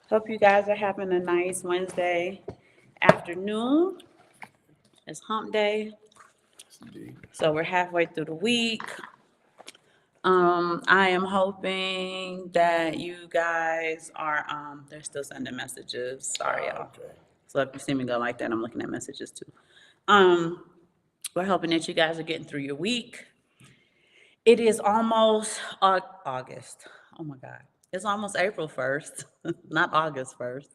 Hope you guys are having a nice Wednesday afternoon. It's hump day, Indeed. so we're halfway through the week. I am hoping that you guys are, they're still sending messages. Sorry, y'all. Okay. So if you see me go like that, I'm looking at messages too. Um, we're hoping that you guys are getting through your week. It is almost August. Oh my God. It's almost April 1st, not August 1st,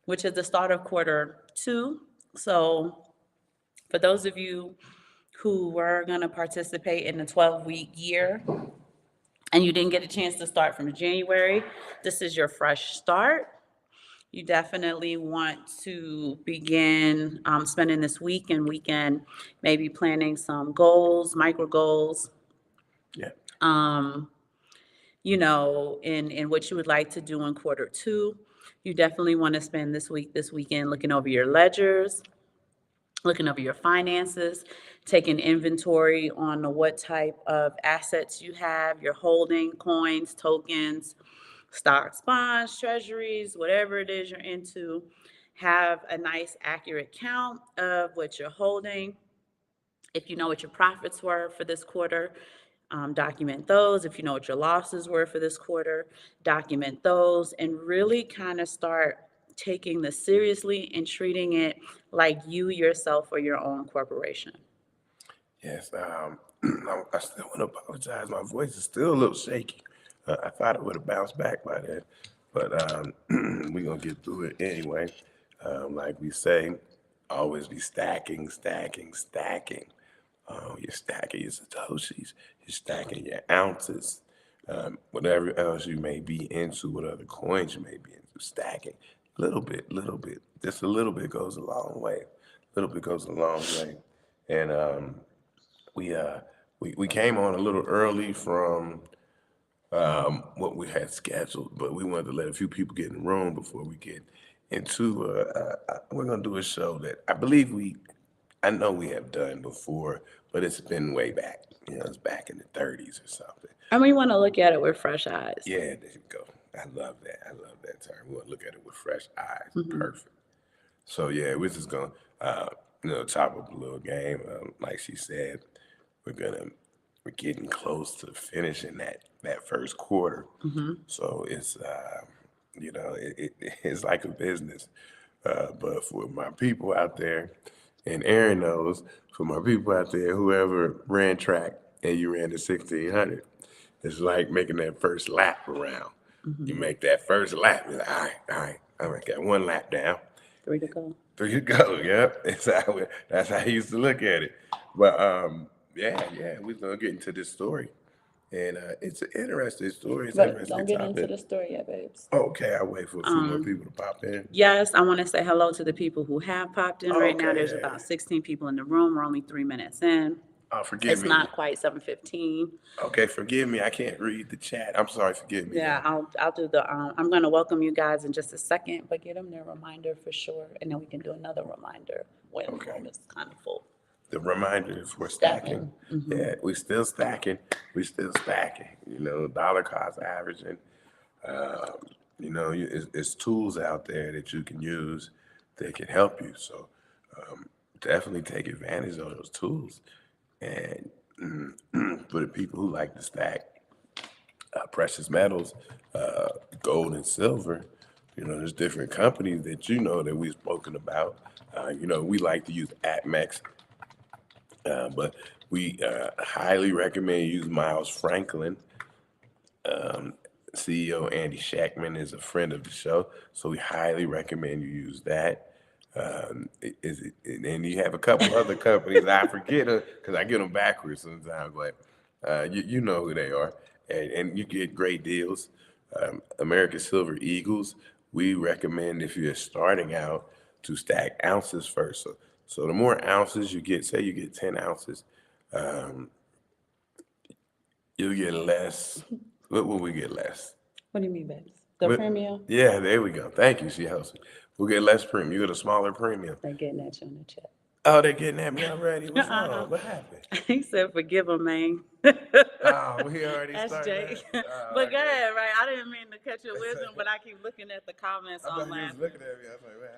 which is the start of quarter 2. So for those of you who were going to participate in the 12-week year and you didn't get a chance to start from January, this is your fresh start. You definitely want to begin spending this week and weekend, maybe planning some goals, micro goals, Yeah. um, in what you would like to do in quarter 2. You definitely want to spend this weekend looking over your ledgers, looking over your finances, taking inventory on what type of assets you have, your holding, coins, tokens, stocks, bonds, treasuries, whatever it is you're into. Have a nice accurate count of what you're holding. If you know what your profits were for this quarter, document those. If you know what your losses were for this quarter, document those, and really kind of start taking this seriously and treating it like you yourself or your own corporation. Yes. I still want to apologize. My voice is still a little shaky. I thought it would have bounced back by then, but we're gonna get through it anyway. Like we say, always be stacking, stacking, stacking. You're stacking your satoshis. You're stacking your ounces. Whatever else you may be into, what other coins you may be into, stacking. Little bit. Just a little bit goes a long way. Little bit goes a long way. And we uh we came on a little early from what we had scheduled, but we wanted to let a few people get in the room before we get into. We're gonna do a show that I know we have done before, but it's been way back. It's back in the 30s or something. And we want to look at it with fresh eyes. Yeah, there you go. I love that. I love that term. We want to look at it with fresh eyes. Mm-hmm. Perfect. So yeah, we're just gonna, chop up a little game. Like she said, we're getting close to finishing that first quarter. Mm-hmm. So it's, it's like a business. But for my people out there, and Aaron knows, for my people out there, whoever ran track and you ran the 1600, it's like making that first lap around. You Mm-hmm. make that first lap, you're like, all right, got one lap down. 3 to go. There you go. Yep. That's how I used to look at it. But we're gonna get into this story, and it's an interesting story. It's an But interesting don't get into topic. the story yet, babes. Okay, I'll wait for a few more people to pop in. Yes, I want to say hello to the people who have popped in right now. Okay. There's about 16 people in the room. We're only 3 minutes in. Oh, forgive It's me. not quite 7:15. Okay, forgive me. I can't read the chat. I'm sorry. Forgive me. Yeah, I'll do the. I'm going to welcome you guys in just a second, but get them their reminder for sure, and then we can do another reminder when the Okay. room is kind of full. The reminder is we're stacking. Mm-hmm. Yeah, we still stacking. We still stacking. Dollar cost averaging. It's tools out there that you can use that can help you. So definitely take advantage of those tools. And for the people who like to stack precious metals, gold and silver, there's different companies that we've spoken about. We like to use APMEX, but we highly recommend you use Miles Franklin. CEO Andy Shackman is a friend of the show, so we highly recommend you use that. And you have a couple other companies. I forget them because I get them backwards sometimes, but you know who they are, and you get great deals. American Silver Eagles, we recommend if you're starting out to stack ounces first. So the more ounces you get, say you get 10 ounces, you'll get less. What will we get less? What do you mean, babes? The premium? Yeah, there we go. Thank you. She helps me. We'll get less premium. You get a smaller premium. They're getting at you in the chat. Oh, they're getting at me already. What's Uh-uh. wrong? What happened? He said, "Forgive him, man." Oh, we already That's started Jake. that? Oh, But go okay. ahead, right? I didn't mean to cut your wisdom, but I keep looking at the comments I on thought he was laughing. looking at me. I was like, what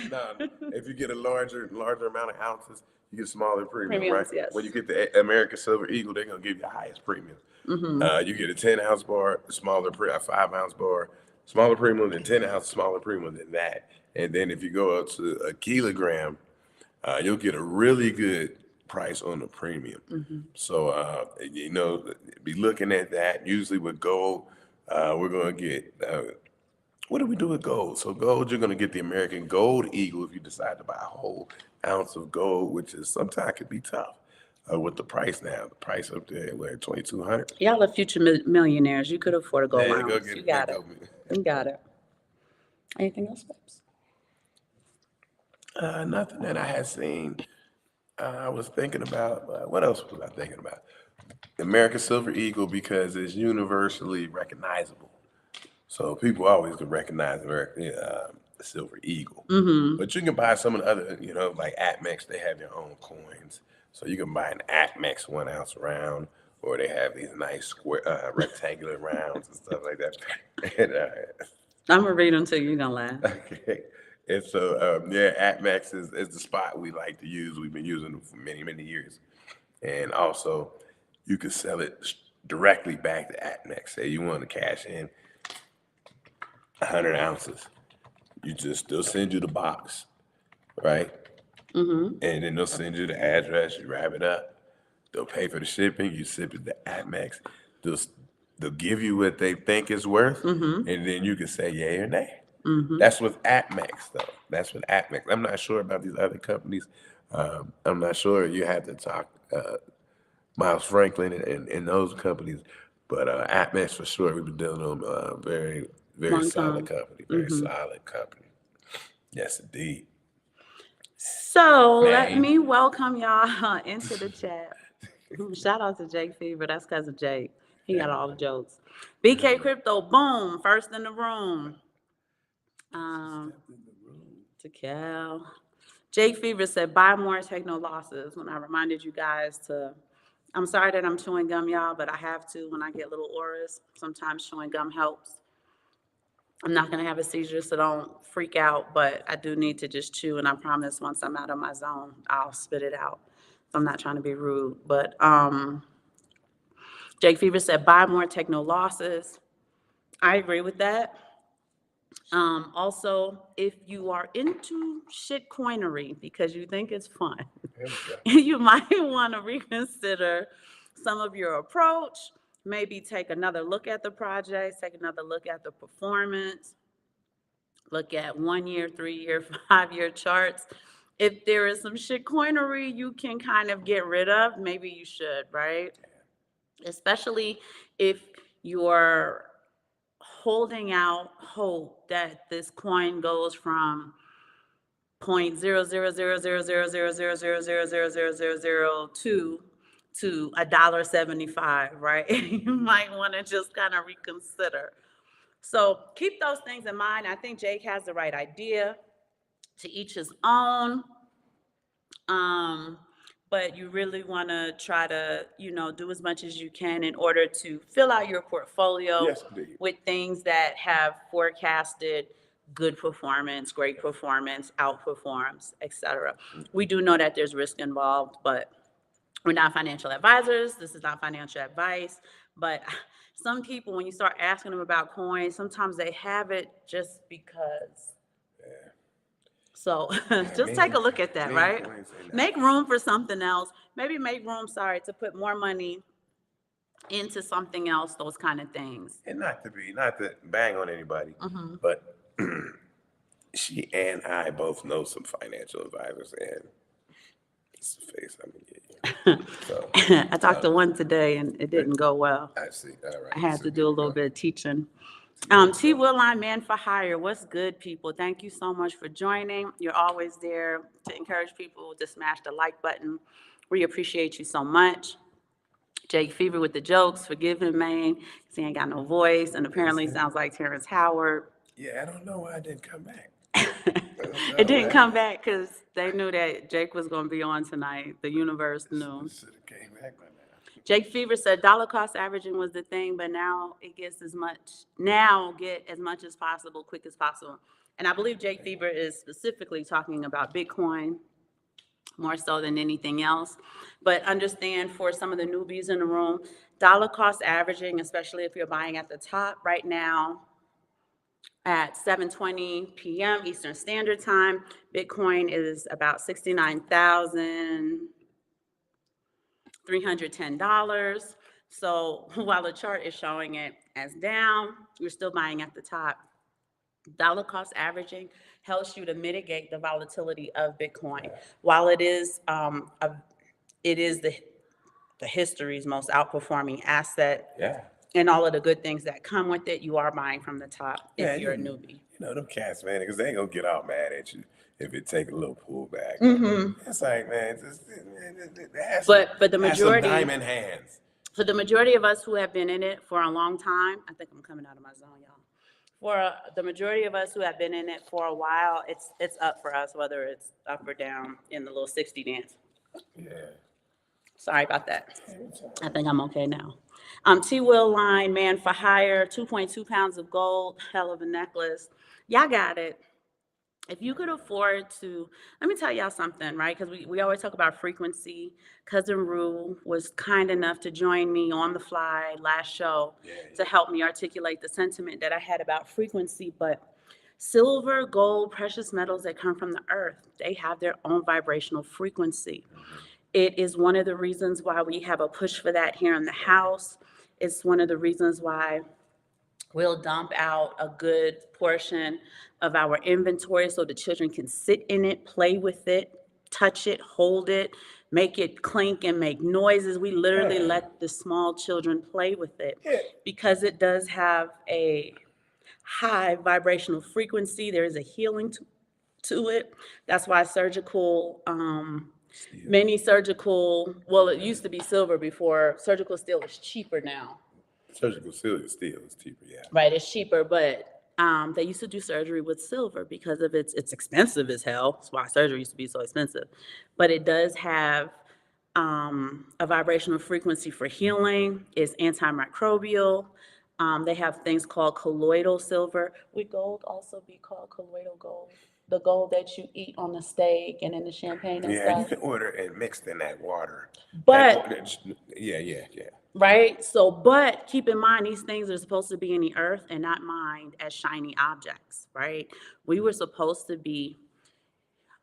happened? No, if you get a larger amount of ounces, you get smaller premium, right? Premiums, yes. When you get the American Silver Eagle, they're gonna give you the highest premium. You get a 10-ounce bar, a 5-ounce bar, smaller premium than 10 ounce, smaller premium than that. And then if you go up to a kilogram, you'll get a really good price on the premium. So, be looking at that. Usually with gold, we're going to get, what do we do with gold? So gold, you're going to get the American Gold Eagle if you decide to buy a whole ounce of gold, which is sometimes could be tough with the price now. The price up there, where 2,200. Y'all are future millionaires. You could afford a gold Yeah, go ounce. get You it. got it. Go. You got it. Anything else, Babs? Nothing that I had seen. I was thinking about, what else was I thinking about? The American Silver Eagle, because it's universally recognizable. So people always can recognize the Silver Eagle. But you can buy some of the other, like Atmex, they have their own coins. So you can buy an Atmex 1 ounce round, or they have these nice square, rectangular rounds and stuff like that. And, I'm gonna read them to you. You're gonna laugh. okay. And so, Atmex is the spot we like to use. We've been using them for many, many years. And also, you can sell it directly back to Atmex. Say you want to cash in 100 ounces. They'll send you the box, right? And then they'll send you the address. You wrap it up. They'll pay for the shipping. You ship it to Atmex. They'll give you what they think it's worth, and then you can say yay or nay. That's with Atmex, though. That's with Atmex. I'm not sure about these other companies. I'm not sure. You had to talk Miles Franklin and those companies, but Atmex for sure. We've been dealing with them. Very, very Long solid time. company. Very solid company. Yes, indeed. So let Man. me welcome y'all into the chat. Shout out to Jake Fever. That's cousin Jake. He got all the jokes. BK Crypto, boom, first in the room. To Cal. Jake Fever said, buy more, take no losses. When I reminded you guys to, I'm sorry that I'm chewing gum, y'all, but I have to when I get little auras. Sometimes chewing gum helps. I'm not going to have a seizure, so don't freak out, but I do need to just chew, and I promise once I'm out of my zone, I'll spit it out. So I'm not trying to be rude, but Jake Fever said, buy more, take no losses. I agree with that. Also, if you are into shit coinery because you think it's fun, you might want to reconsider some of your approach. Maybe take another look at the project, take another look at the performance, look at 1 year, 3 year, 5 year charts. If there is some shit coinery you can kind of get rid of, maybe you should, right? Especially if you're holding out hope that this coin goes from 0.0000000000002 to $1.75, right? You might want to just kind of reconsider. So keep those things in mind. I think Jake has the right idea. To each his own. But you really want to try to, do as much as you can in order to fill out your portfolio Yes, indeed. with things that have forecasted good performance, great performance, outperforms, etc. We do know that there's risk involved, but we're not financial advisors. This is not financial advice. But some people, when you start asking them about coins, sometimes they have it just because. So just take a look at that, right? Make room for something else. Maybe make room, to put more money into something else, those kind of things. And not to bang on anybody, but she and I both know some financial advisors, and it's the face I'm gonna get you. So, I talked to one today, and it didn't go well. I see. All right. I had to do a little bit of teaching. T. Willine, Man for Hire. What's good, people? Thank you so much for joining. You're always there to encourage people to smash the like button. We appreciate you so much. Jake Fever with the jokes. Forgive him, man. He ain't got no voice, and apparently sounds like Terrence Howard. Yeah, I don't know why I didn't come back. It didn't come back because they knew that Jake was going to be on tonight. The universe knew. Should have came back by now. Jake Fever said dollar cost averaging was the thing, but now it gets as much, now get as much as possible, quick as possible. And I believe Jake Fever is specifically talking about Bitcoin more so than anything else. But understand for some of the newbies in the room, dollar cost averaging, especially if you're buying at the top right now, at 7:20 p.m. Eastern Standard Time, Bitcoin is about $69,310. So while the chart is showing it as down, you're still buying at the top. Dollar cost averaging helps you to mitigate the volatility of Bitcoin. While it is the history's most outperforming asset, Yeah. and all of the good things that come with it, you are buying from the top if you're a newbie. You know, them cats, man, because they ain't going to get all mad at you if it take a little pullback. It's like, man, But the majority, diamond hands. For the majority of us who have been in it for a long time, I think I'm coming out of my zone, y'all. For the majority of us who have been in it for a while, it's up for us, whether it's up or down in the little 60 dance. Yeah. Sorry about that. I think I'm okay now. T-Will line, man for hire, 2.2 pounds of gold, hell of a necklace. Y'all got it. If you could afford to, let me tell y'all something, right? Because we always talk about frequency. Cousin Rue was kind enough to join me on the fly last show to help me articulate the sentiment that I had about frequency. But silver, gold, precious metals that come from the earth, they have their own vibrational frequency. It is one of the reasons why we have a push for that here in the house. It's one of the reasons why we'll dump out a good portion of our inventory so the children can sit in it, play with it, touch it, hold it, make it clink and make noises. We literally let the small children play with it because it does have a high vibrational frequency. There is a healing to it. That's why surgical, many surgical, well, it used to be silver before. Surgical steel is cheaper now. Surgical steel is cheaper, yeah. Right, it's cheaper, but they used to do surgery with silver because of it's expensive as hell. That's why surgery used to be so expensive. But it does have a vibrational frequency for healing. It's antimicrobial. They have things called colloidal silver. Would gold also be called colloidal gold? The gold that you eat on the steak and in the champagne and stuff? Yeah, you can order it mixed in that water. But yeah. Right? So, but keep in mind, these things are supposed to be in the earth and not mined as shiny objects, right? We were supposed to be,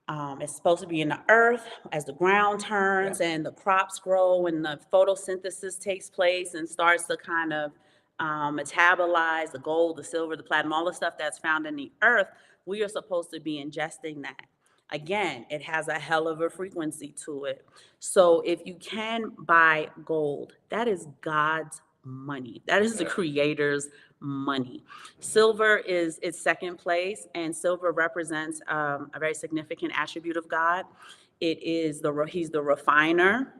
it's supposed to be in the earth as the ground turns and the crops grow and the photosynthesis takes place and starts to kind of metabolize the gold, the silver, the platinum, all the stuff that's found in the earth. We are supposed to be ingesting that. Again, it has a hell of a frequency to it. So if you can buy gold, that is God's money. That is the creator's money. Silver is its second place, and silver represents a very significant attribute of God. It is he's the refiner.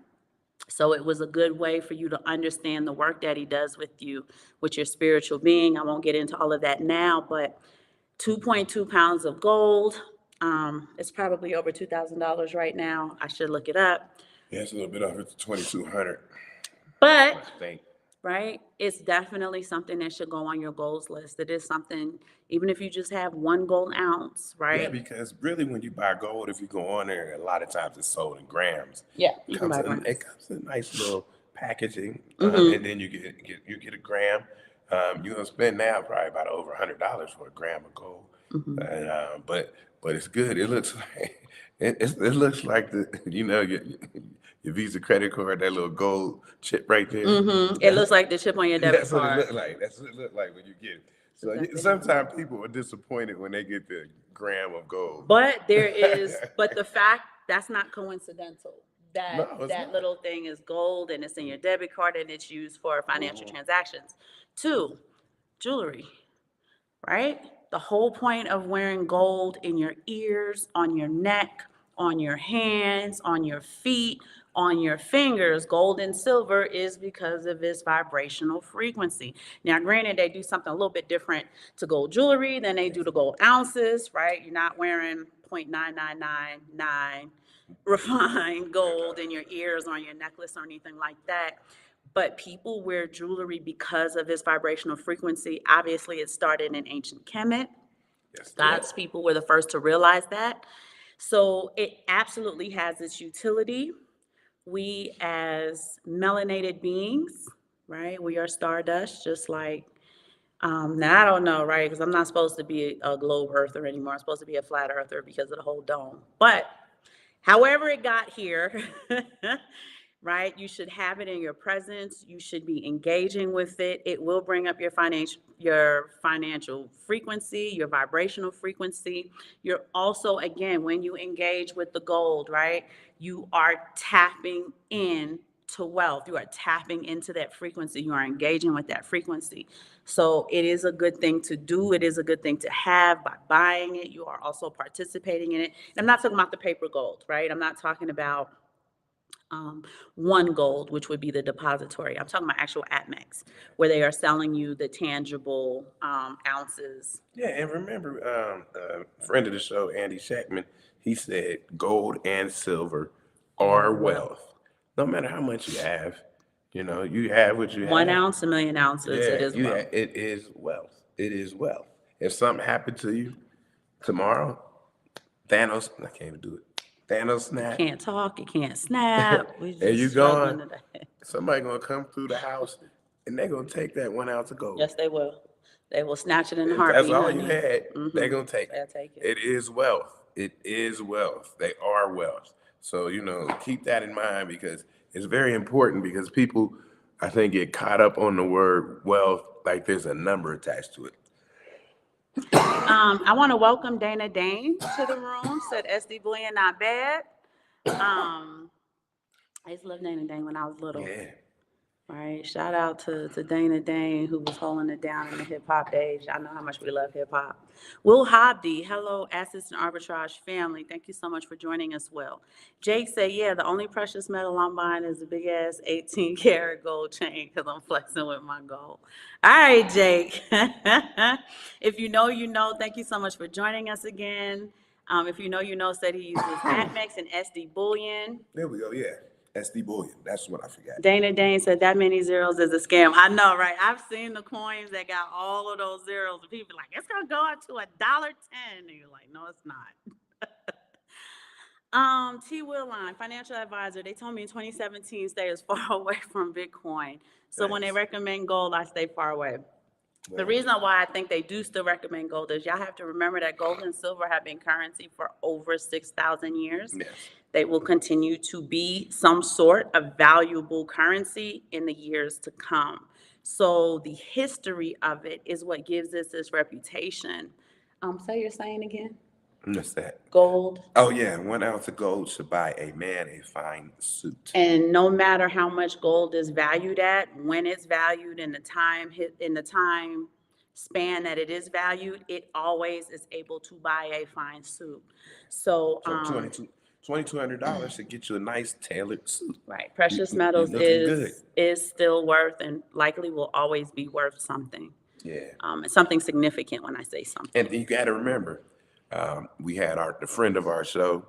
So it was a good way for you to understand the work that he does with you, with your spiritual being. I won't get into all of that now, but 2.2 pounds of gold. It's probably over $2,000 right now. I should look it up. Yeah, it's a little bit over 2,200. But, right, it's definitely something that should go on your goals list. It is something, even if you just have 1 gold ounce, right? Yeah, because really when you buy gold, if you go on there, a lot of times it's sold in grams. Yeah, you can buy grams. It comes in nice little packaging, and then you get a gram. You're gonna spend now probably about over $100 for a gram of gold. And, but it's good. It looks like it looks like your Visa credit card, that little gold chip right there. It looks like the chip on your debit That's card. what it looks like. That's what it looks like when you get it. So sometimes people are disappointed when they get the gram of gold. But the fact that's not coincidental. That little thing is gold and it's in your debit card and it's used for financial transactions. 2, jewelry, right? The whole point of wearing gold in your ears, on your neck, on your hands, on your feet, on your fingers. Gold and silver is because of its vibrational frequency. Now, granted, they do something a little bit different to gold jewelry than they do to gold ounces, right? You're not wearing 0.9999 refined gold in your ears or on your necklace or anything like that. But people wear jewelry because of its vibrational frequency. Obviously, it started in ancient Kemet. Yes, God's people were the first to realize that. So it absolutely has its utility. We as melanated beings, right? We are stardust, just like, now I don't know, right? Because I'm not supposed to be a globe earther anymore. I'm supposed to be a flat earther because of the whole dome. But however it got here, right? You should have it in your presence. You should be engaging with it. It will bring up your financial frequency, your vibrational frequency. You're also, again, when you engage with the gold, right? You are tapping in to wealth. You are tapping into that frequency. You are engaging with that frequency. So it is a good thing to do. It is a good thing to have by buying it. You are also participating in it. And I'm not talking about the paper gold, right? I'm not talking about one gold, which would be the depository. I'm talking about actual ATMEX, where they are selling you the tangible ounces. Yeah, and remember, friend of the show, Andy Shackman, he said gold and silver are wealth. No matter how much you have, you have what you have. 1 ounce, a million ounces, it is wealth. It is wealth. It is wealth. If something happened to you tomorrow, Thanos, I can't even do it. Thanos snap. Can't talk, you can't snap. We And you just struggling gone. today. Somebody gonna come through the house and they're gonna take that 1 ounce of gold. Yes, they will. They will snatch it in a If heartbeat. that's all you honey. had, they're gonna take They'll it. take it. It is wealth. It is wealth. They are wealth. So, keep that in mind because it's very important because people, I think, get caught up on the word wealth like there's a number attached to it. I want to welcome Dana Dane to the room. Said SD Bullion not bad. I used to love Dana Dane when I was little. Yeah. Right. Shout out to Dana Dane, who was holding it down in the hip hop days. Y'all know how much we love hip hop. Will Hobby, hello, Assets and Arbitrage family. Thank you so much for joining us, Will. Jake said, yeah, the only precious metal I'm buying is a big ass 18 karat gold chain because I'm flexing with my gold. All right, Jake. If you know, you know. Thank you so much for joining us again. If you know, you know, said he uses ATMEX and SD Bullion. There we go. Yeah. SD Bullion. That's what I forgot. Dana Dane said that many zeros is a scam. I know, right? I've seen the coins that got all of those zeros. And people are like, it's gonna go up to $1.10. And you're like, no, it's not. T. Willine, financial advisor. They told me in 2017 stay as far away from Bitcoin. So when they recommend gold, I stay far away. The reason why I think they do still recommend gold is y'all have to remember that gold and silver have been currency for over 6,000 years. Yes. They will continue to be some sort of valuable currency in the years to come. So the history of it is what gives us this reputation. Say you're saying again? What's that? Gold. Oh, yeah. 1 ounce of gold should buy a man a fine suit. And no matter how much gold is valued at, when it's valued in the time span that it is valued, it always is able to buy a fine suit. So $2,200 should get you a nice tailored suit. Right. Precious metals is still worth and likely will always be worth something. Yeah. It's something significant when I say something. And you got to remember, we had the friend of our show,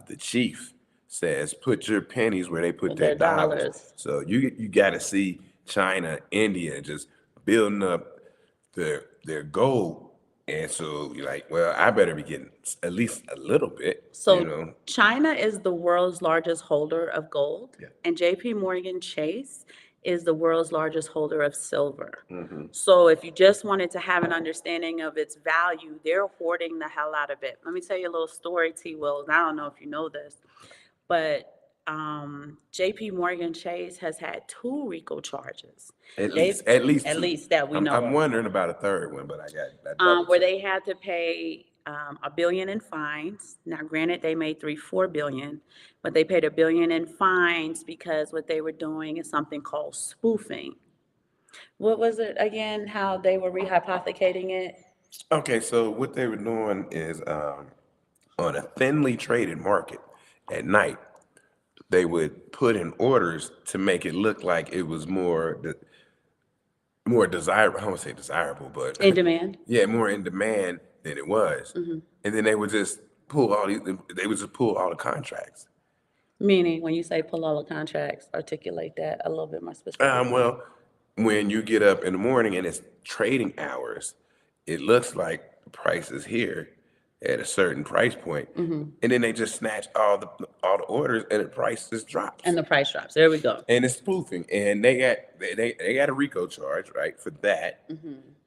the chief, says put your pennies where they put their dollars. So you got to see China, India just building up their gold. And so you're like, well, I better be getting at least a little bit. So China is the world's largest holder of gold, and JP Morgan Chase is the world's largest holder of silver. So if you just wanted to have an understanding of its value, they're hoarding the hell out of it. Let me tell you a little story, T. Will. I don't know if you know this, but JP Morgan Chase has had 2 RICO charges. At least that we know. I'm wondering about a third one, but I got where they had to pay $1 billion in fines. Now, granted, they made 4 billion, but they paid $1 billion in fines because what they were doing is something called spoofing. What was it again? How they were rehypothecating it? Okay, so what they were doing is on a thinly traded market at night, they would put in orders to make it look like it was more desirable. I don't want to say desirable, but In demand. yeah, more in demand than it was. And then they would just pull all these. They would just pull all the contracts. Meaning, when you say pull all the contracts, articulate that a little bit more specifically. Well, when you get up in the morning and it's trading hours, it looks like the price is here at a certain price point, and then they just snatch all the orders and the price just drops. And the price drops. There we go. And it's spoofing, and they got a RICO charge, right, for that.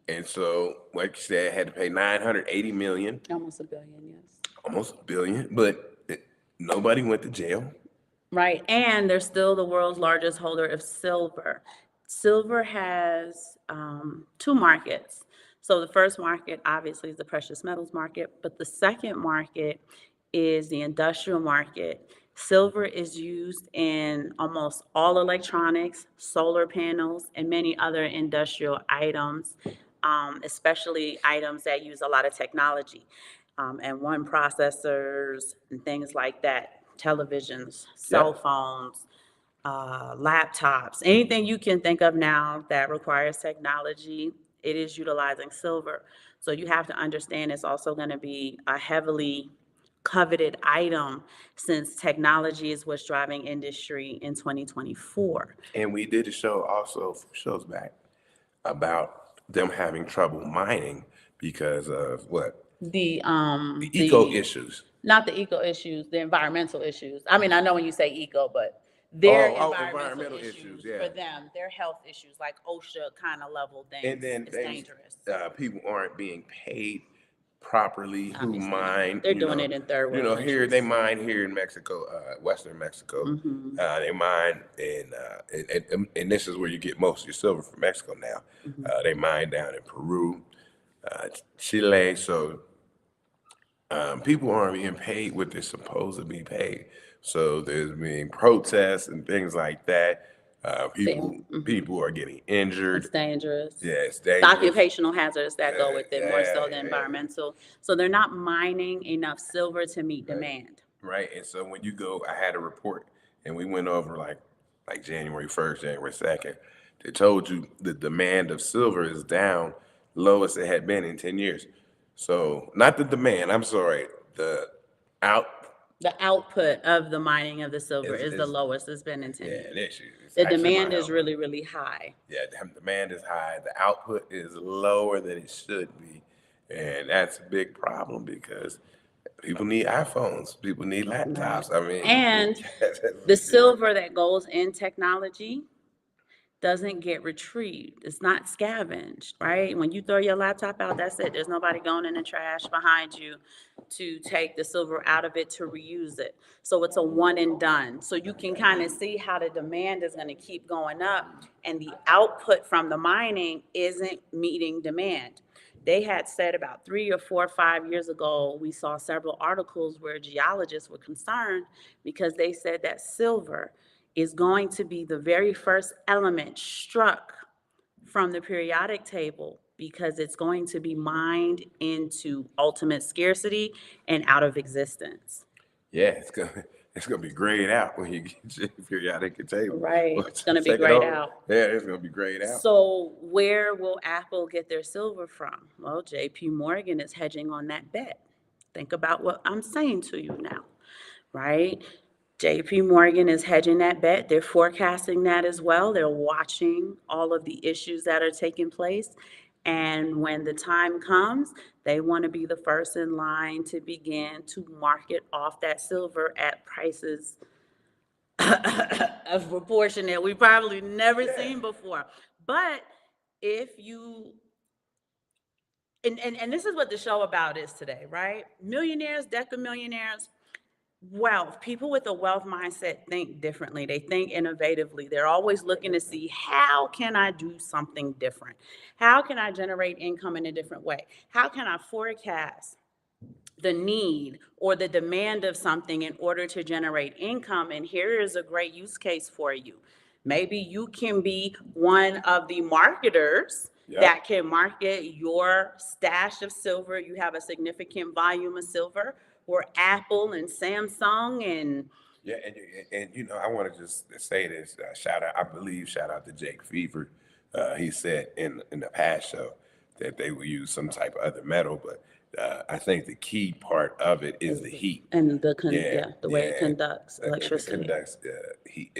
And so, like you said, had to pay 980 million, Almost $1 billion, yes. almost a billion, but nobody went to jail. Right, and they're still the world's largest holder of silver. Silver has two markets. So the first market, obviously, is the precious metals market, but the second market is the industrial market. Silver is used in almost all electronics, solar panels, and many other industrial items, especially items that use a lot of technology, and one processors and things like that, televisions, cell phones, laptops, anything you can think of now that requires technology, it is utilizing silver. So you have to understand it's also going to be a heavily coveted item since technology is what's driving industry in 2024. And we did a show also, shows back, about them having trouble mining because of what? The eco issues. Not the eco issues, the environmental issues. I mean, I know when you say eco, but their environmental issues yeah. for them, their health issues, like OSHA kind of level things. And then it's dangerous. People aren't being paid properly who mine. They're doing it in third world countries. Here they mine here in Mexico, Western Mexico. They mine and this is where you get most of your silver from Mexico now. They mine down in Peru, Chile. So people aren't being paid what they're supposed to be paid. So there's being protests and things like that. People are getting injured. It's dangerous. Yeah, it's dangerous. The occupational hazards that go with it, more so than environmental. So they're not mining enough silver to meet demand. Right, and so when you go, I had a report, and we went over like January 1st, January 2nd. They told you the demand of silver is down, lowest it had been in 10 years. So not the demand, I'm sorry, the output of the mining of the silver is the lowest it's been in 10 years. The demand is really, really high. Yeah, the demand is high. The output is lower than it should be. And that's a big problem because people need iPhones. People need laptops. I mean, and the silver that goes in technology doesn't get retrieved. It's not scavenged, right? When you throw your laptop out, that's it. There's nobody going in the trash behind you to take the silver out of it to reuse it. So it's a one and done. So you can kind of see how the demand is going to keep going up and the output from the mining isn't meeting demand. They had said about 3 or 4 or 5 years ago, we saw several articles where geologists were concerned because they said that silver is going to be the very first element struck from the periodic table because it's going to be mined into ultimate scarcity and out of existence. Yeah, it's gonna be grayed out when you get your periodic table. Right, it's gonna be grayed out. Yeah, it's gonna be grayed out. So where will Apple get their silver from? Well, JP Morgan is hedging on that bet. Think about what I'm saying to you now, right? JP Morgan is hedging that bet. They're forecasting that as well. They're watching all of the issues that are taking place. And when the time comes, they want to be the first in line to begin to market off that silver at prices of proportion that we've probably never seen before. But if you, and this is what the show about is today, right? Millionaires, decamillionaires, wealth. People with a wealth mindset think differently. They think innovatively. They're always looking to see, how can I do something different? How can I generate income in a different way? How can I forecast the need or the demand of something in order to generate income? And here is a great use case for you. Maybe you can be one of the marketers Yep. that can market your stash of silver. You have a significant volume of silver, or Apple and Samsung and Yeah, and you know, I want to just say this. Shout out to Jake Fever. He said in the past show that they will use some type of other metal, but I think the key part of it is the heat. and Yeah, the way it yeah. conducts It electricity. conducts heat.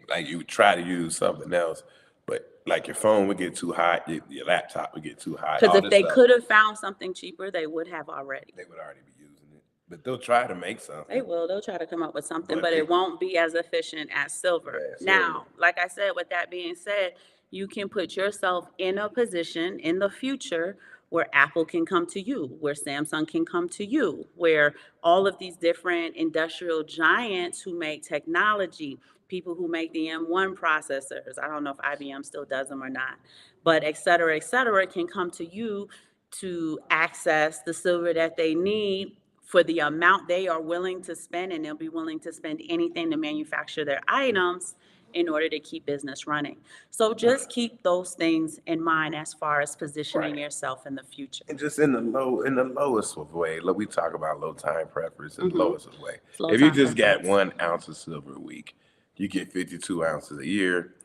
Like you would try to use something else, but like your phone would get too hot, your laptop would get too hot. Because All if this they stuff, could have found something cheaper, they would have already. they would already be using it. But they'll try to make They something. will. They'll try to come up with something, But but it won't be as efficient as silver. yeah, silver. Now, like I said, with that being said, you can put yourself in a position in the future where Apple can come to you, where Samsung can come to you, where all of these different industrial giants who make technology, people who make the M1 processors, I don't know if IBM still does them or not, but et cetera, can come to you to access the silver that they need for the amount they are willing to spend, and they'll be willing to spend anything to manufacture their items in order to keep business running. So just keep those things in mind as far as positioning Right. yourself in the future. And just in the lowest of way, look, we talk about low time preference in the lowest of way. Slow If you time just got preference. 1 ounce of silver a week, you get 52 ounces a year.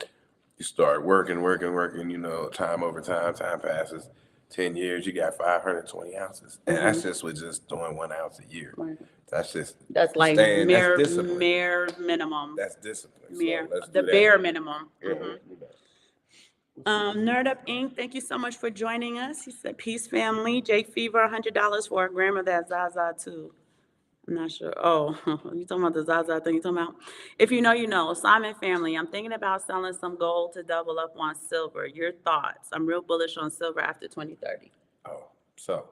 You start working, you know, time over time, time passes. 10 years, you got 520 ounces. And that's just with just doing 1 ounce a year. Right. That's just That's like that's mere discipline. minimum, That's discipline. mere So let's the do that. bare minimum. Yeah, Mhm. let's do that. Nerd Up Inc., thank you so much for joining us. He said, peace, family. Jake Fever, $100 for a gram of that Zaza, too. I'm not sure. Oh, you talking about the Zaza thing you talking about? If you know, you know. Simon family, I'm thinking about selling some gold to double up on silver. Your thoughts? I'm real bullish on silver after 2030. Oh, so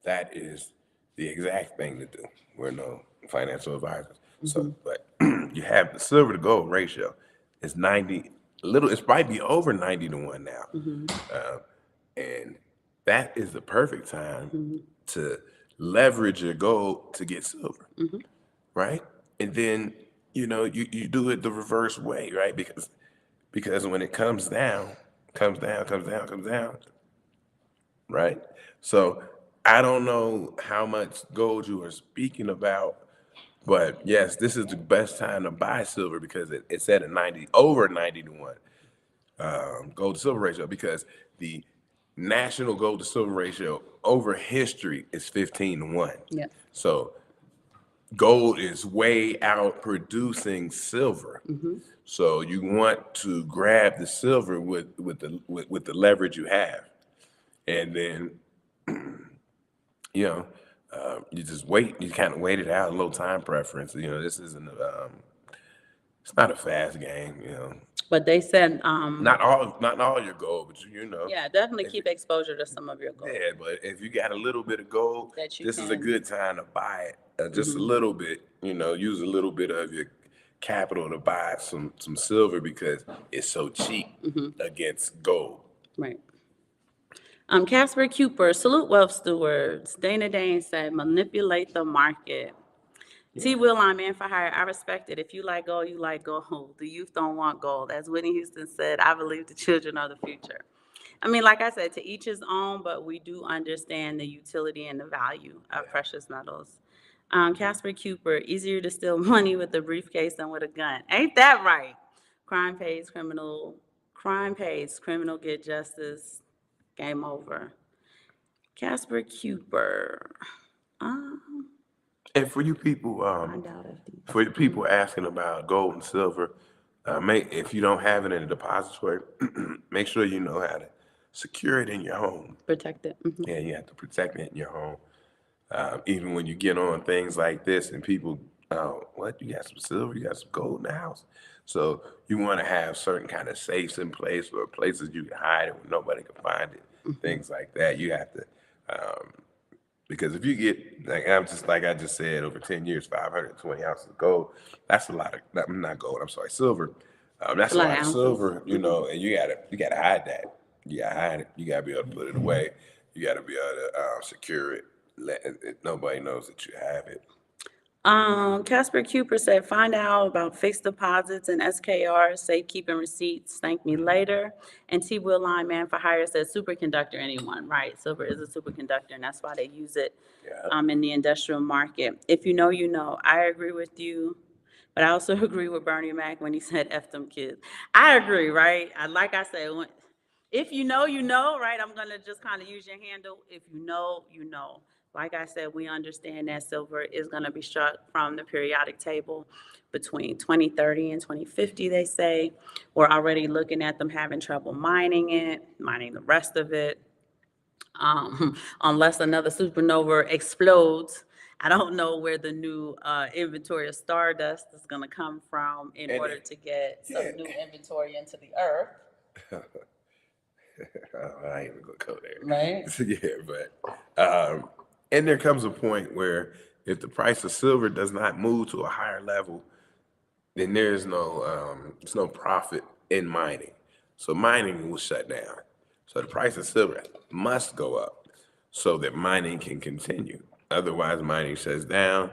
that is the exact thing to do. We're no financial advisors. So, but you have the silver to gold ratio is 90, it's probably over 90 to 1 now. And that is the perfect time to leverage your gold to get silver, right? And then, you know, you do it the reverse way, right? Because when it comes down, right? So I don't know how much gold you are speaking about, but yes, this is the best time to buy silver because it's at a 90, over 90 to 1 gold to silver ratio, because the national gold to silver ratio over history is 15 to 1. Yeah. So gold is way out producing silver. So you want to grab the silver with the leverage you have, and then you know, you just wait. You kind of wait it out. Low time preference. You know, this isn't. It's not a fast game. You know, But they said, not all your gold, but you know. yeah, definitely if keep you- exposure to some of your gold Yeah, but if you got a little bit of gold, that you this is a can. good time to buy it. Just a little bit. You know, use a little bit of your capital to buy some silver because it's so cheap against gold. Right. Casper Cooper, salute wealth stewards. Dana Dane said, manipulate the market. T. Will, I'm in for hire. I respect it. If you like gold, you like gold. The youth don't want gold. As Whitney Houston said, I believe the children are the future. I mean, like I said, to each his own, but we do understand the utility and the value of precious metals. Casper Cooper, easier to steal money with a briefcase than with a gun. Ain't that right? Crime pays, criminal get justice. Game over. Casper Cooper. And for you people, Find out if the for the people asking about gold and silver, if you don't have it in a depository, make sure you know how to secure it in your home. protect it. Yeah, you have to protect it in your home. Even when you get on things like this and people, what, you got some silver, you got some gold in the house. So you want to have certain kind of safes in place or places you can hide it where nobody can find it, things like that. You have to, because if you get, like I just said, over 10 years, 520 ounces of gold, that's a lot of, not gold, I'm sorry, silver. That's a lot of ounces. silver, you know, and you gotta hide that. You gotta hide it. You gotta be able to put it away. You gotta be able to secure it. Nobody knows that you have it. Casper Cooper said, find out about fixed deposits and SKRs, safe keeping receipts, thank me later. And T. Will Line Man for Hire said, superconductor anyone, right? Silver is a superconductor, and that's why they use it Yeah. in the industrial market. If you know, you know. I agree with you, but I also agree with Bernie Mac when he said, F them kids. I agree, right? Like I said, if you know, you know, right? I'm going to just kind of use your handle. If you know, you know. Like I said, we understand that silver is going to be struck from the periodic table between 2030 and 2050, they say. We're already looking at them having trouble mining it, mining the rest of it. Unless another supernova explodes. I don't know where the new inventory of stardust is going to come from in And order to get yeah. some new inventory into the earth. I ain't even gonna go there. Right. Yeah, but and there comes a point where if the price of silver does not move to a higher level, then there's no profit in mining. So mining will shut down. So the price of silver must go up so that mining can continue. Otherwise, mining shuts down,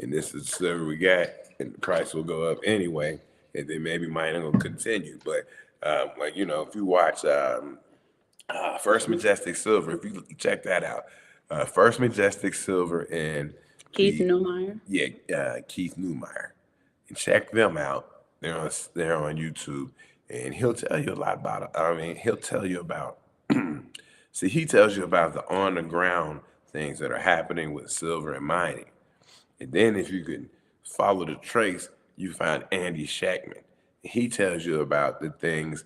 and this is the silver we got, and the price will go up anyway, and then maybe mining will continue. But like if you watch First Majestic Silver, if you check that out, First Majestic Silver and Keith Neumeyer. Keith Neumeyer, and check them out. They're on YouTube, and he'll tell you a lot about it. I mean, he'll tell you about. See, he tells you about the on the ground things that are happening with silver and mining, and then if you can follow the trace, you find Andy Shackman. He tells you about the things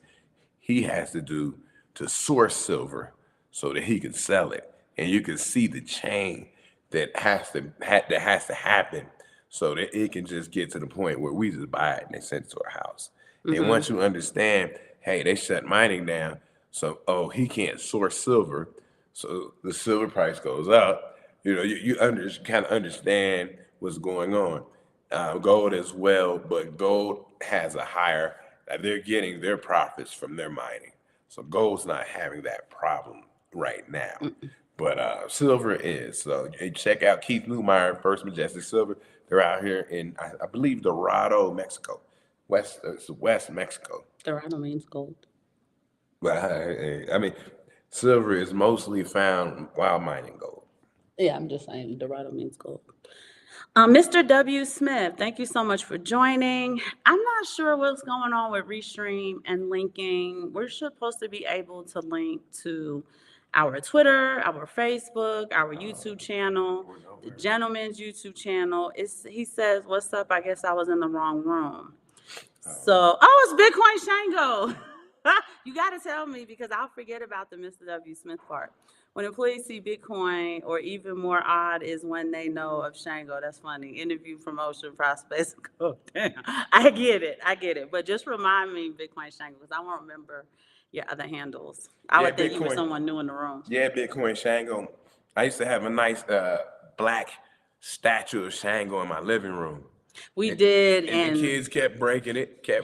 he has to do to source silver so that he can sell it, and you can see the chain that has to happen so that it can just get to the point where we just buy it and they send it to our house. And once you understand, hey, they shut mining down, so he can't source silver, so the silver price goes up. You kind of understand what's going on. Gold as well, but gold has a higher. They're getting their profits from their mining, so gold's not having that problem right now. But silver is. So hey, check out Keith Neumeyer, First Majestic Silver. They're out here in, I believe, Dorado, Mexico. It's West Mexico. Dorado means gold. But I mean, silver is mostly found while mining gold. Yeah, I'm just saying Dorado means gold. Mr. W. Smith, thank you so much for joining. I'm not sure what's going on with Restream and linking. We're supposed to be able to link to our Twitter, our Facebook, our YouTube channel, the gentleman's YouTube channel. He says, what's up? I guess I was in the wrong room. So, it's Bitcoin Shango. You got to tell me because I'll forget about the Mr. W. Smith part. When employees see Bitcoin, or even more odd is when they know of Shango. That's funny. Interview, promotion, prospects. Oh, damn. I get it. But just remind me, Bitcoin Shango, because I won't remember your other handles. I would think you were someone new in the room. Yeah, Bitcoin Shango. I used to have a nice black statue of Shango in my living room. We did, and the kids kept breaking it, I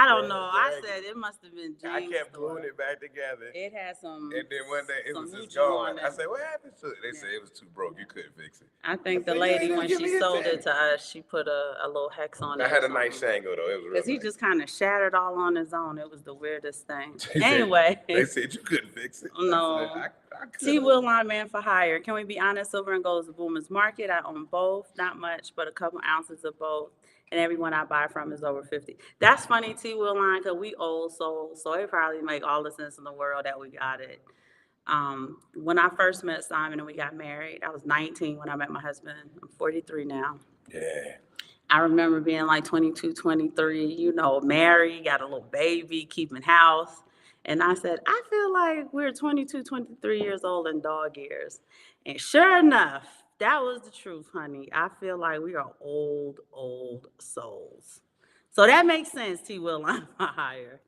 don't know. I said it must have been I James' kept store. gluing it back together. It had some. And then one day it was some just mutual gone. on I it. said, what happened to it? They said it was too broke. You couldn't fix it. I think the said, lady, "Yeah, when give me she it sold then." it to us, she put a little hex on it. I had a nice Shango though. It was real Because he nice. just kind of shattered all on his own. It was the weirdest thing. They said- Anyway. they said you couldn't fix it. No. I said, I T. could've. Will Line Man for Hire. Can we be honest? Silver and gold is a boomer's market. I own both. Not much, but a couple ounces of both. And everyone I buy from is over 50. That's funny, T. Will Line, because we old souls. So it probably make all the sense in the world that we got it. When I first met Simon and we got married, I was 19 when I met my husband. I'm 43 now. Yeah. I remember being like 22, 23, married, got a little baby, keeping house. And I said, I feel like we're 22, 23 years old in dog years. And sure enough, that was the truth, honey. I feel like we are old souls. So that makes sense, T. Will Line for Hire.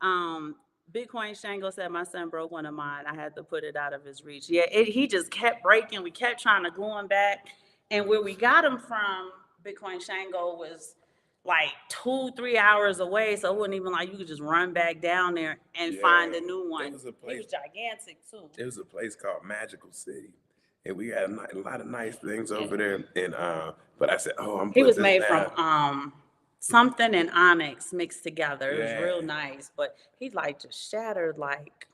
Bitcoin Shango said, my son broke one of mine. I had to put it out of his reach. Yeah, he just kept breaking. We kept trying to glue him back. And where we got him from, Bitcoin Shango, was like 2-3 hours away. So it wasn't even like you could just run back down there and find a new one. It was a place, It was gigantic too. It was a place called Magical City. and we had a lot of nice things over there. And but I said, oh, I'm He putting was this made down. from something and onyx mixed together. It was Yeah. real nice, but he like just shattered like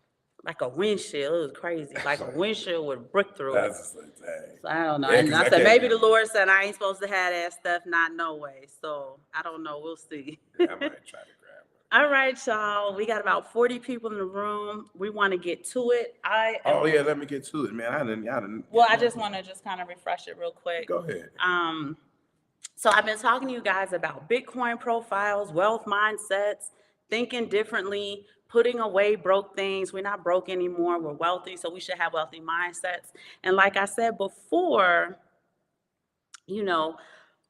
a windshield. It was crazy, like a windshield with a brick through it. That's just like, dang. So I don't know. Yeah, And 'cause I I said can't- maybe the Lord said I ain't supposed to have that stuff. Not no way. So I don't know. We'll see. Yeah, I might try to grab one. All right, y'all. We got about 40 people in the room. We want to get to it. Oh yeah, let me get to it, man. I didn't. Well, I just want to just kind of refresh it real quick. Go ahead. So I've been talking to you guys about Bitcoin profiles, wealth mindsets, thinking differently, putting away broke things. We're not broke anymore. We're wealthy, so we should have wealthy mindsets. And like I said before,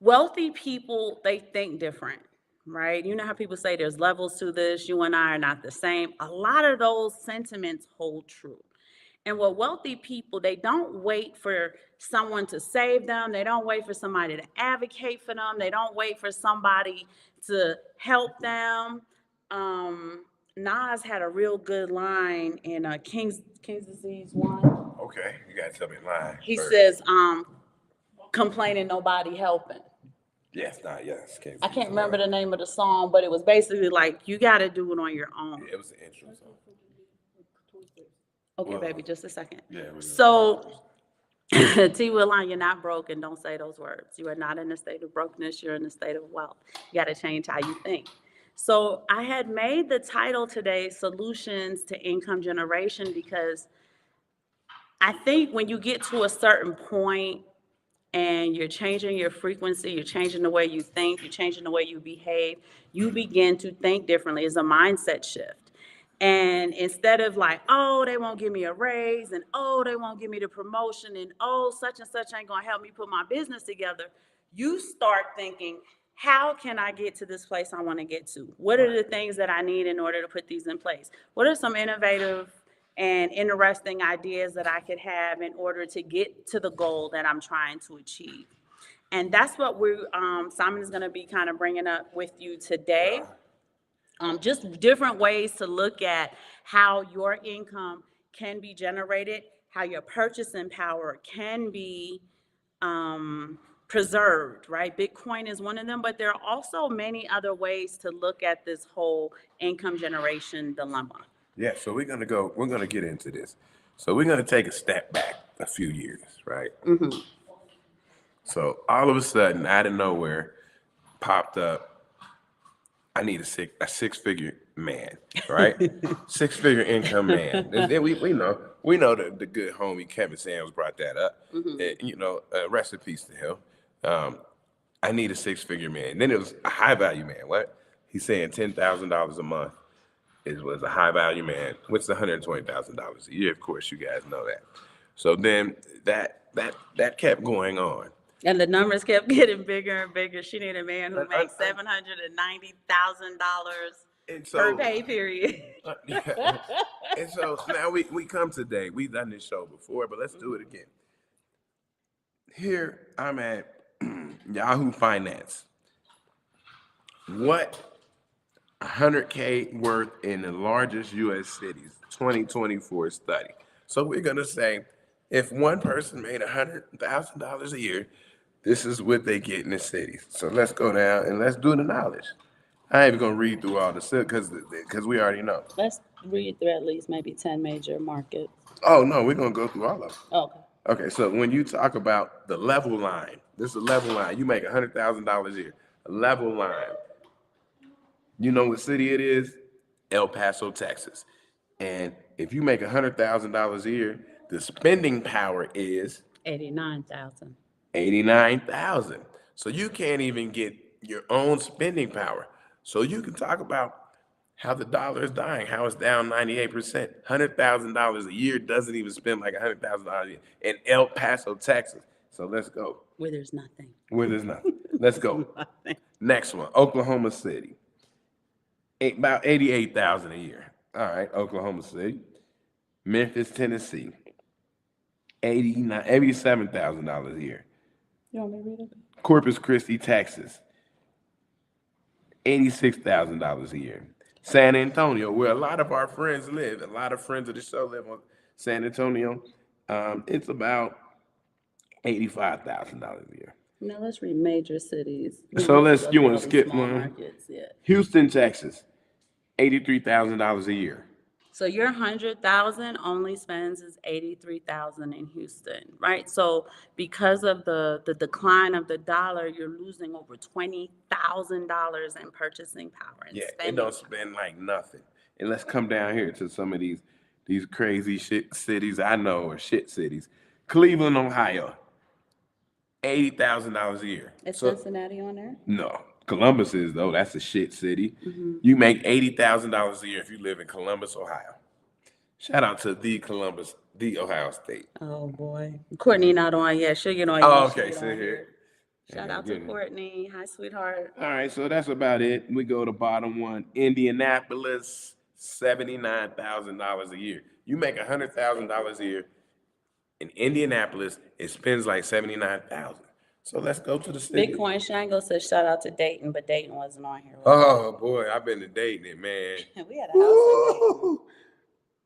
wealthy people, they think different, right? You know how people say there's levels to this, you and I are not the same. A lot of those sentiments hold true. And what wealthy people, they don't wait for someone to save them. They don't wait for somebody to advocate for them. They don't wait for somebody to help them. Nas had a real good line in King's Disease 1. Okay, you gotta tell me line. He first. says, complaining, nobody helping. Yes, yes. I can't remember the name of the song, but it was basically like, you got to do it on your own. Yeah, it was the intro song. Okay, Well, baby, just a second. Yeah. So, T. Willine, you're not broke, and don't say those words. You are not in a state of brokenness. You're in a state of wealth. You got to change how you think. So I had made the title today, Solutions to Income Generation, because I think when you get to a certain point and you're changing your frequency, you're changing the way you think, you're changing the way you behave, you begin to think differently. It's a mindset shift. And instead of like, oh, they won't give me a raise, and oh, they won't give me the promotion, and oh, such and such ain't gonna help me put my business together, you start thinking, how can I get to this place I want to get to? What are the things that I need in order to put these in place? What are some innovative and interesting ideas that I could have in order to get to the goal that I'm trying to achieve? And that's what Simon is going to be kind of bringing up with you today. Just different ways to look at how your income can be generated, how your purchasing power can be preserved, right? Bitcoin is one of them, but there are also many other ways to look at this whole income generation dilemma. Yeah, so we're gonna get into this. So we're gonna take a step back a few years, right? Mm-hmm. So all of a sudden, out of nowhere, popped up, I need a six-figure man, right? Six-figure income man. And then we know the good homie Kevin Sams brought that up. Mm-hmm. And, rest in peace to him. I need a six-figure man. Then it was a high-value man. What? He's saying $10,000 a month was a high-value man, which is $120,000 a year. Of course, you guys know that. So then that kept going on. And the numbers kept getting bigger and bigger. She needed a man who makes $790,000 per pay period. And so now we come today. We've done this show before, but let's do it again. Here I'm at Yahoo Finance. What 100K worth in the largest U.S. cities, 2024 study. So we're gonna say if one person made $100,000 a year, this is what they get in the cities. So let's go down and let's do the knowledge. I ain't even gonna read through all the stuff because we already know. Let's read through at least maybe 10 major markets. Oh no, we're gonna go through all of them. Okay. Okay, so when you talk about the level line, this is a level line. You make $100,000 a year. A level line. You know what city it is? El Paso, Texas. And if you make $100,000 a year, the spending power is 89,000. 89,000. So you can't even get your own spending power. So you can talk about how the dollar is dying, how it's down 98%. $100,000 a year doesn't even spend like $100,000 a year in El Paso, Texas. So let's go. Where there's nothing. Where there's nothing. Let's go. Next one, Oklahoma City. About 88,000 a year. All right, Oklahoma City. Memphis, Tennessee. $87,000 a year. You want me to read it? Corpus Christi, Texas. $86,000 a year. San Antonio, where a lot of our friends live, a lot of friends of the show live on San Antonio. It's about $85,000 a year. Now let's read major cities. So you want All to these skip small one? markets, yeah. Houston, Texas, $83,000 a year. So your 100,000 only spends is 83,000 in Houston, right? So because of the decline of the dollar, you're losing over $20,000 in purchasing power and Yeah, it spending. don't spend like nothing. And let's come down here to some of these crazy shit cities I know, or shit cities. Cleveland, Ohio, $80,000 a year. Is So Cincinnati on there? no, Columbus is though. That's a shit city. Mm-hmm. You make $80,000 a year if you live in Columbus, Ohio. Shout out to the Columbus, the Ohio State. Oh boy, Courtney not on yet. She'll get on Oh, yet. okay, sit here. Shout Yeah, out to Courtney. Hi, sweetheart. All right, so that's about it. We go to bottom one. Indianapolis, $79,000 a year. You make $100,000 a year in Indianapolis. It spends like 79,000. So let's go to the city. Bitcoin Shango says shout out to Dayton, but Dayton wasn't on here. Oh boy, I've been to Dayton, man. We had a house in Dayton.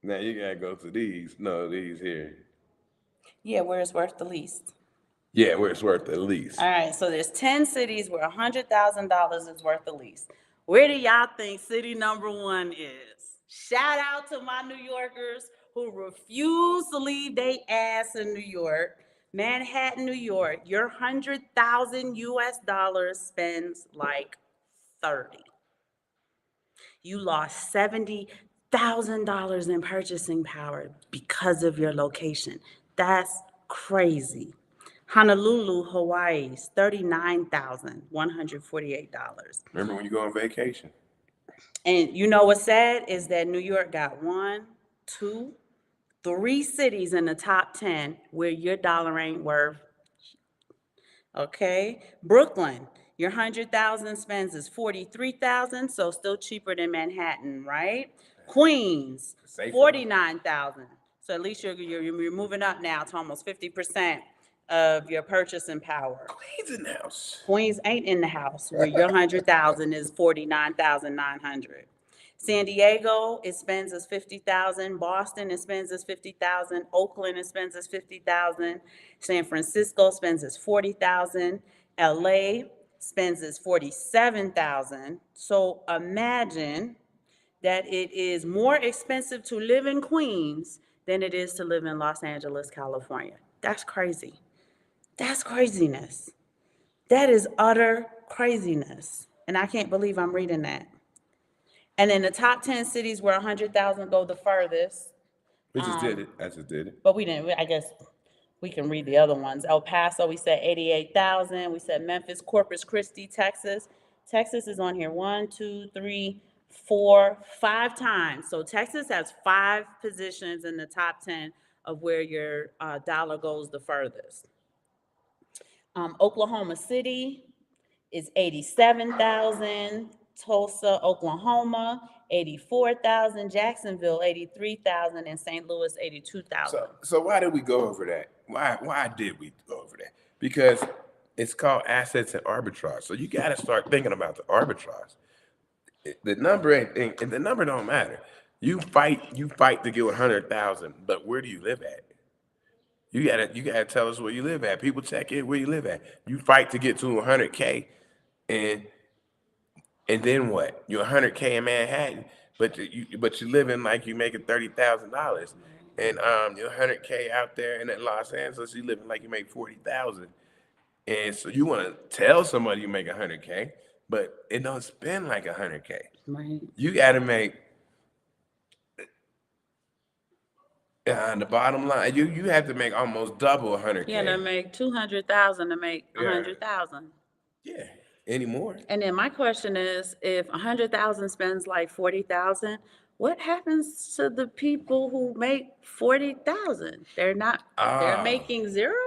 Now you gotta go to these. No, these here. Yeah, where it's worth the least. Yeah, where it's worth the least. All right, so there's 10 cities where $100,000 is worth the least. Where do y'all think city number one is? Shout out to my New Yorkers who refuse to leave their ass in New York. Manhattan, New York, your 100,000 US dollars spends like 30. You lost $70,000 in purchasing power because of your location. That's crazy. Honolulu, Hawaii, $39,148. Remember when you go on vacation? And you know what's sad is that New York got 1, 2, 3 cities in the top 10 where your dollar ain't worth. Okay, Brooklyn, your 100,000 spends is 43,000, so still cheaper than Manhattan, right? Queens, 49,000. So at least you're moving up now to almost 50% of your purchasing power. Queens in the house. Queens ain't in the house where your 100,000 is 49,900. San Diego, it spends as 50,000. Boston, it spends as 50,000. Oakland, it spends as 50,000. San Francisco spends as 40,000. LA spends as 47,000. So imagine that it is more expensive to live in Queens than it is to live in Los Angeles, California. That's crazy. That's craziness. That is utter craziness. And I can't believe I'm reading that. And in the top 10 cities where 100,000 go the furthest. We just did it. I just did it. But we didn't, I guess we can read the other ones. El Paso, we said 88,000. We said Memphis, Corpus Christi, Texas. Texas is on here 1, 2, 3, 4, 5 times. So Texas has 5 positions in the top 10 of where your dollar goes the furthest. Oklahoma City is 87,000. Tulsa, Oklahoma, 84,000. Jacksonville, 83,000. And St. Louis, 82,000. So why did we go over that? Why did we go over that? Because it's called assets and arbitrage. So you got to start thinking about the arbitrage. The number ain't, and the number don't matter. You fight to get 100,000, but where do you live at? You gotta tell us where you live at. People check in where you live at. You fight to get to 100K, and then what? You're 100K in Manhattan, but you living like you making $30,000, and you're 100K out there in Los Angeles. You living like you make 40,000, and so you want to tell somebody you make 100K, but it don't spend like 100K. Right. You got to make. The bottom line, you have to make almost double 100K. Yeah, to make 200,000 to make 100,000. Yeah, anymore. And then my question is, if 100,000 spends like 40,000, what happens to the people who make 40,000? They're making zero?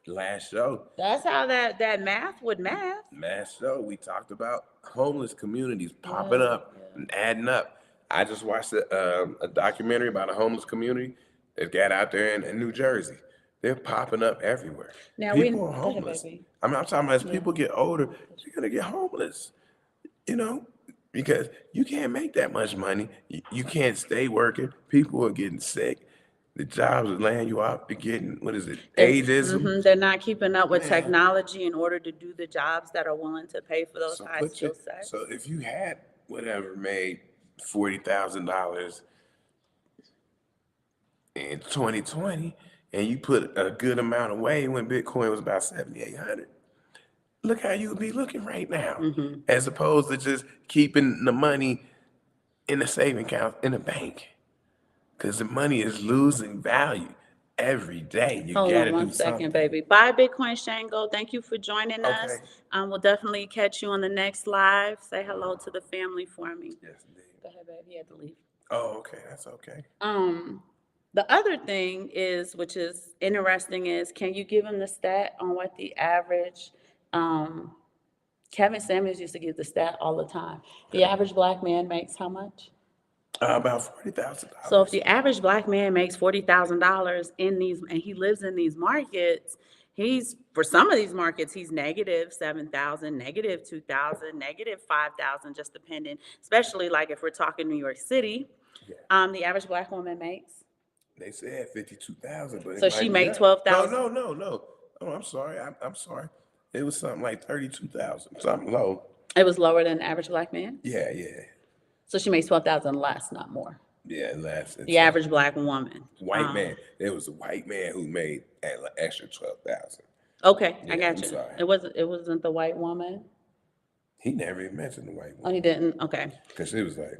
Last show. That's how that math would math. Last show, we talked about homeless communities popping up and adding up. I just watched a documentary about a homeless community that got out there in New Jersey. They're popping up everywhere. Now people are homeless. I'm talking about as people get older, you're gonna get homeless. Because you can't make that much money. You can't stay working. People are getting sick. the jobs are laying you off. You're getting, what is it, ageism? They're not keeping up with Man. technology in order to do the jobs that are willing to pay for those high skill sets. So if you had whatever made $40,000 in 2020 and you put a good amount away when Bitcoin was about 7,800, look how you would be looking right now, as opposed to just keeping the money in a saving account in a bank, because the money is losing value every day. You Hold gotta on one do second, something. baby. Bye, Bitcoin Shango. Thank you for joining us. Okay. We'll definitely catch you on the next live. Say hello to the family for me. Yes, indeed. Go ahead, baby. You had to leave. Oh, okay, that's okay. The other thing is, which is interesting, is can you give him the stat on what the average, Kevin Samuels used to give the stat all the time. The average black man makes how much? About $40,000. So if the average black man makes $40,000 in these, and he lives in these markets, for some of these markets, he's negative 7,000, negative 2,000, negative 5,000, just depending, especially like if we're talking New York City, the average black woman makes. They said 52,000, but So she made 12,000. No. Oh, I'm sorry. I'm sorry. It was something like 32,000, something low. It was lower than the average black man? Yeah. So she makes 12,000 less, not more. Yeah, less. The average black woman. White man. There was a white man who made an extra 12,000. Okay, Yeah, I got I'm you. sorry. It wasn't the white woman. He never even mentioned the white Oh, woman. he didn't. Okay. Because it was like,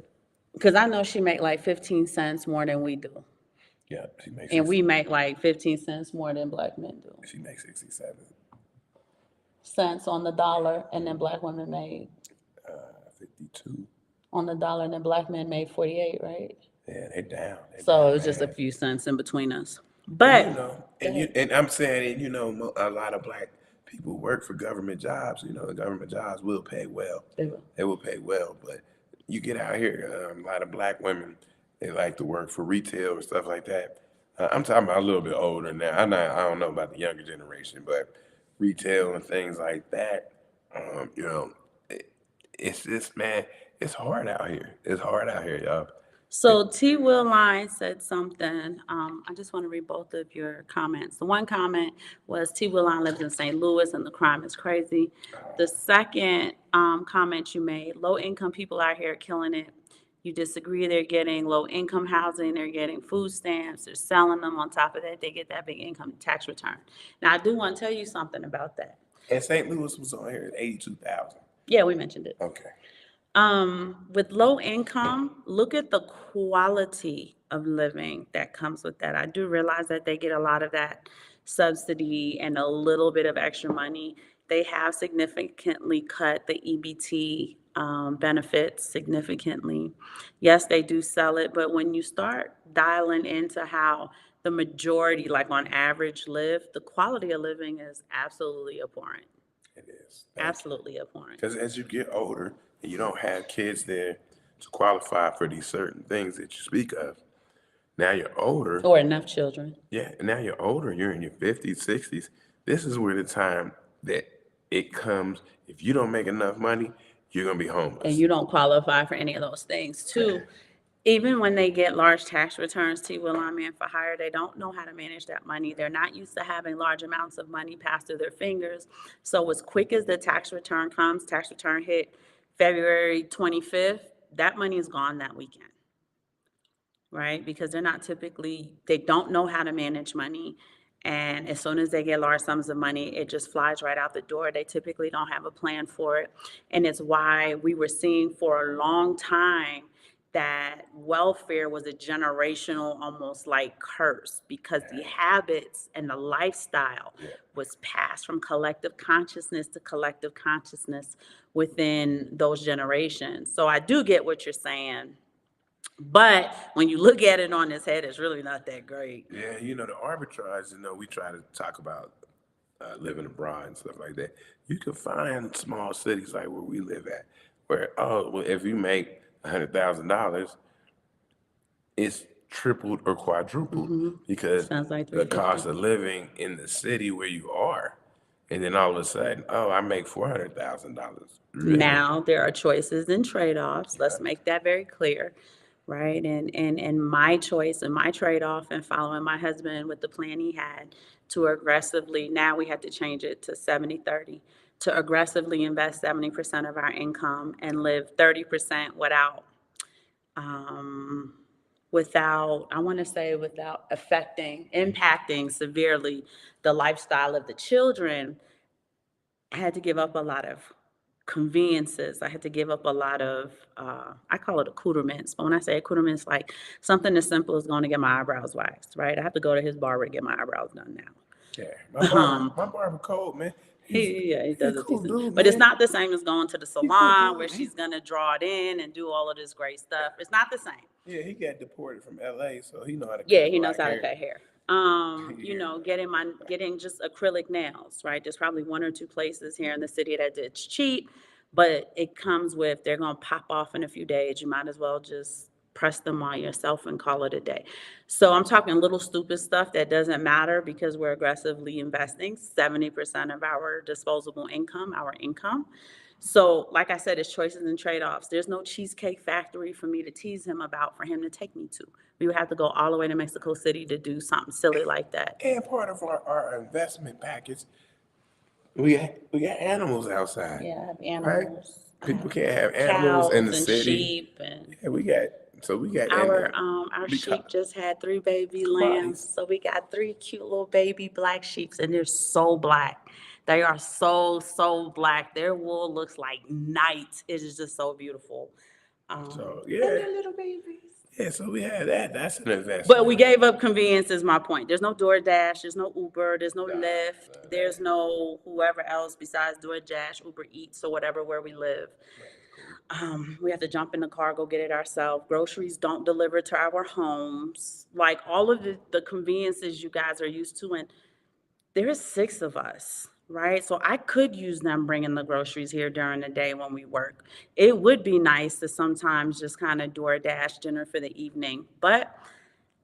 Because I know she make like 15 cents more than we do, yeah, she makes. and we make like 15 cents more than black men do. She makes 67 cents on the dollar, and then black women made 52 on the dollar, and then black men made 48, right? Yeah, they're down. So it was just a few cents in between us. But and I'm saying, a lot of black people work for government jobs. The government jobs will pay well. They will pay well, but you get out here, a lot of black women, they like to work for retail or stuff like that. I'm talking about a little bit older now. I don't know about the younger generation, but retail and things like that. It's just, man, it's hard out here. It's hard out here, y'all. So T. Will Line said something. I just want to read both of your comments. The one comment was T. Will Line lives in St. Louis and the crime is crazy. The second comment you made, low income people out here killing it. You disagree, they're getting low income housing, they're getting food stamps, they're selling them. On top of that, they get that big income tax return. Now, I do want to tell you something about that. And St. Louis was on here at 82,000. Yeah, we mentioned it. Okay. With low income, look at the quality of living that comes with that. I do realize that they get a lot of that subsidy and a little bit of extra money. They have significantly cut the EBT benefits significantly. Yes, they do sell it, but when you start dialing into how the majority, like on average, live, the quality of living is absolutely abhorrent. It is. Absolutely abhorrent. Because as you get older and you don't have kids there to qualify for these certain things that you speak of, now you're older. Or enough children. Yeah, now you're older, you're in your 50s, 60s. This is where the time that it comes, if you don't make enough money, you're going to be homeless. And you don't qualify for any of those things, too. Even when they get large tax returns, T. Will Line Man for hire, they don't know how to manage that money. They're not used to having large amounts of money pass through their fingers. So as quick as the tax return comes, tax return hit February 25th, that money is gone that weekend, right? Because they don't know how to manage money. And as soon as they get large sums of money, it just flies right out the door. They typically don't have a plan for it. And it's why we were seeing for a long time that welfare was a generational, almost like curse, because the habits and the lifestyle was passed from collective consciousness to collective consciousness within those generations. So I do get what you're saying. But when you look at it on its head, it's really not that great. Yeah, the arbitrage, we try to talk about living abroad and stuff like that. You can find small cities like where we live at, where, if you make $100,000, it's tripled or quadrupled because the cost of living in the city where you are. And then all of a sudden, I make $400,000. Really? Now there are choices and trade-offs. Let's make that very clear. right? And my choice and my trade-off and following my husband with the plan he had to aggressively, now we had to change it to 70-30, to aggressively invest 70% of our income and live 30% um, I want to say without impacting severely the lifestyle of the children. I had to give up a lot of conveniences. I had to give up a lot of, I call it accoutrements. But when I say accoutrements, like something as simple as going to get my eyebrows waxed, right? I have to go to his barber to get my eyebrows done now. Yeah, my barber cold, man. He does a a cool decent, dude, but it's man. not the same as going to the He cool salon dude. where she's gonna draw it in and do all of this great stuff. It's not the same. Yeah, he got deported from LA, so he know how to Yeah, cut he knows black how to hair. cut hair. You Yeah. know, getting just acrylic nails, right? There's probably one or two places here in the city that it's cheap, but it comes with, they're gonna pop off in a few days. You might as well just press them on yourself and call it a day. So I'm talking little stupid stuff that doesn't matter because we're aggressively investing 70% of our disposable income, our income. So, like I said, it's choices and trade-offs. There's no Cheesecake Factory for me to tease him about for him to take me to. We would have to go all the way to Mexico City to do something silly like that. And part of our investment package, we got animals outside, Yeah, I have right? animals. I People have can't have animals in the cows and city. sheep, and Yeah, we got our because sheep just had 3 baby lambs. commodities. So we got 3 cute little baby black sheeps, and they're so black. They are so black. Their wool looks like night. It is just so beautiful. So And they're little babies. yeah. So we had that. That's an But we investment. gave up convenience is my point. There's no DoorDash, there's no Uber, there's no Nah, Lyft, there's no whoever else besides DoorDash, Uber Eats, or whatever where we live. We have to jump in the car, go get it ourselves. Groceries don't deliver to our homes. Like all of the conveniences you guys are used to. And there's 6 of us, right? So I could use them bringing the groceries here during the day when we work. It would be nice to sometimes just kind of DoorDash dinner for the evening. But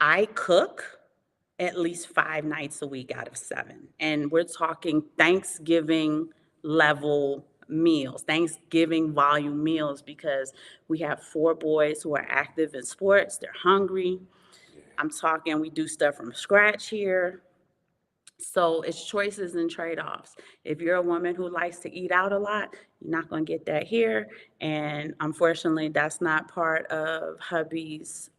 I cook at least 5 nights a week out of 7. And we're talking Thanksgiving level meals, Thanksgiving volume meals, because we have 4 boys who are active in sports. They're hungry. I'm talking, we do stuff from scratch here. So it's choices and trade-offs. If you're a woman who likes to eat out a lot, you're not going to get that here. And unfortunately, that's not part of hubby's,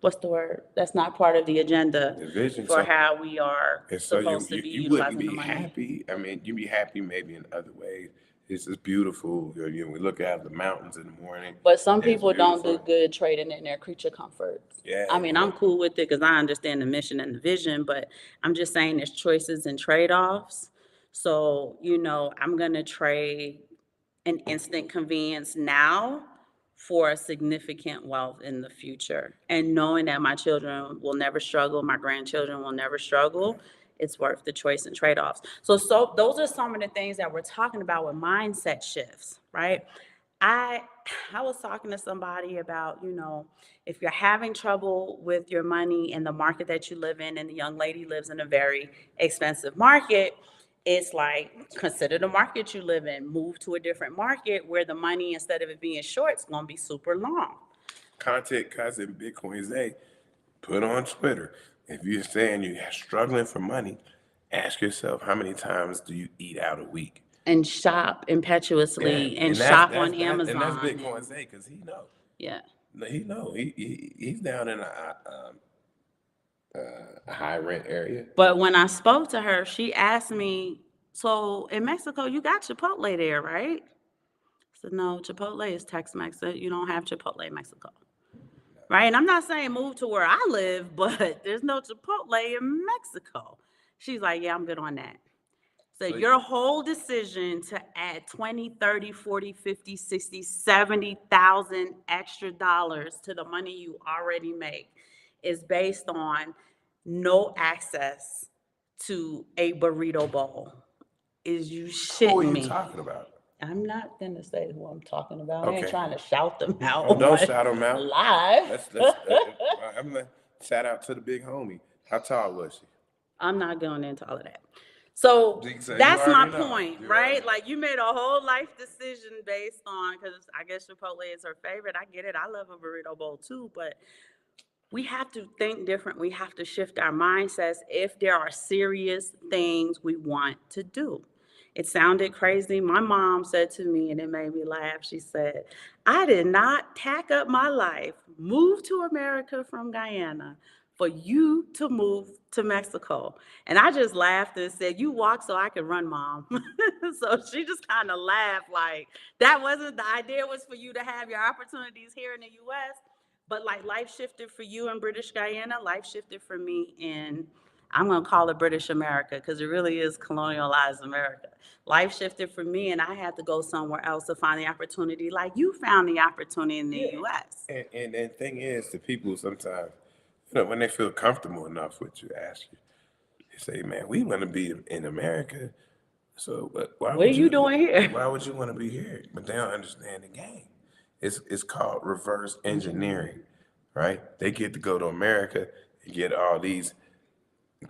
what's the word? That's not part of the agenda The vision. for So how we are and so supposed to be you wouldn't utilizing the be money. happy. I mean, you'd be happy maybe in other ways. It's just beautiful. We look out the mountains in the morning. But some And it's people don't do beautiful. good trading in their creature comforts. Yeah, I mean, I'm cool with it because I understand the mission and the vision, but I'm just saying there's choices and trade-offs. So, you know, I'm gonna trade an instant convenience now for a significant wealth in the future. And knowing that my children will never struggle, my grandchildren will never struggle, it's worth the choice and trade-offs. So those are some of the things that we're talking about with mindset shifts, right? I I was talking to somebody about, you know, if you're having trouble with your money in the market that you live in, and the young lady lives in a very expensive market, it's like consider the market you live in, move to a different market where the money, instead of it being short, it's going to be super long. content cousin Bitcoin Zay put on Twitter. If you're saying you're struggling for money, ask yourself how many times do you eat out a week? And shop impetuously and that's shop on and that's Amazon. Bitcoin Zay because he know. Yeah. He know he's down in a high rent area. But when I spoke to her, she asked me, so in Mexico, you got Chipotle there, right? I said, no, Chipotle is Tex-Mex. You don't have Chipotle in Mexico. Right? And I'm not saying move to where I live, but there's no Chipotle in Mexico. She's like, yeah, I'm good on that. So your whole decision to add 20, 30, 40, 50, 60, 70,000 extra dollars to the money you already make is based on no access to a burrito bowl. Is you Who are shitting you me? talking about? I'm not gonna say who I'm talking about. I ain't Okay. trying to shout them out Oh, don't on shout them out. live. I'm gonna shout out to the big homie. How tall was she? I'm not going into all of that. So So you that's my already know. point, You right? already- Like you made a whole life decision based on, because I guess Chipotle is her favorite. I get it. I love a burrito bowl too, but we have to think different. We have to shift our mindsets if there are serious things we want to do. It sounded crazy. My mom said to me, and it made me laugh. She said, I did not pack up my life, move to America from Guyana for you to move to Mexico. And I just laughed and said, you walk so I can run, Mom. So she just kind of laughed like, that wasn't the idea, was for you to have your opportunities here in the US. But like life shifted for you in British Guyana, life shifted for me in, I'm going to call it British America because it really is colonialized America. Life shifted for me, and I had to go somewhere else to find the opportunity like you found the opportunity in the US. And thing is, the people sometimes, when they feel comfortable enough with you, ask you, they say, "Man, we want to be in America. So, but why What are would you you? doing here? Why would you want to be here?" But they don't understand the game. It's called reverse engineering, right? They get to go to America and get all these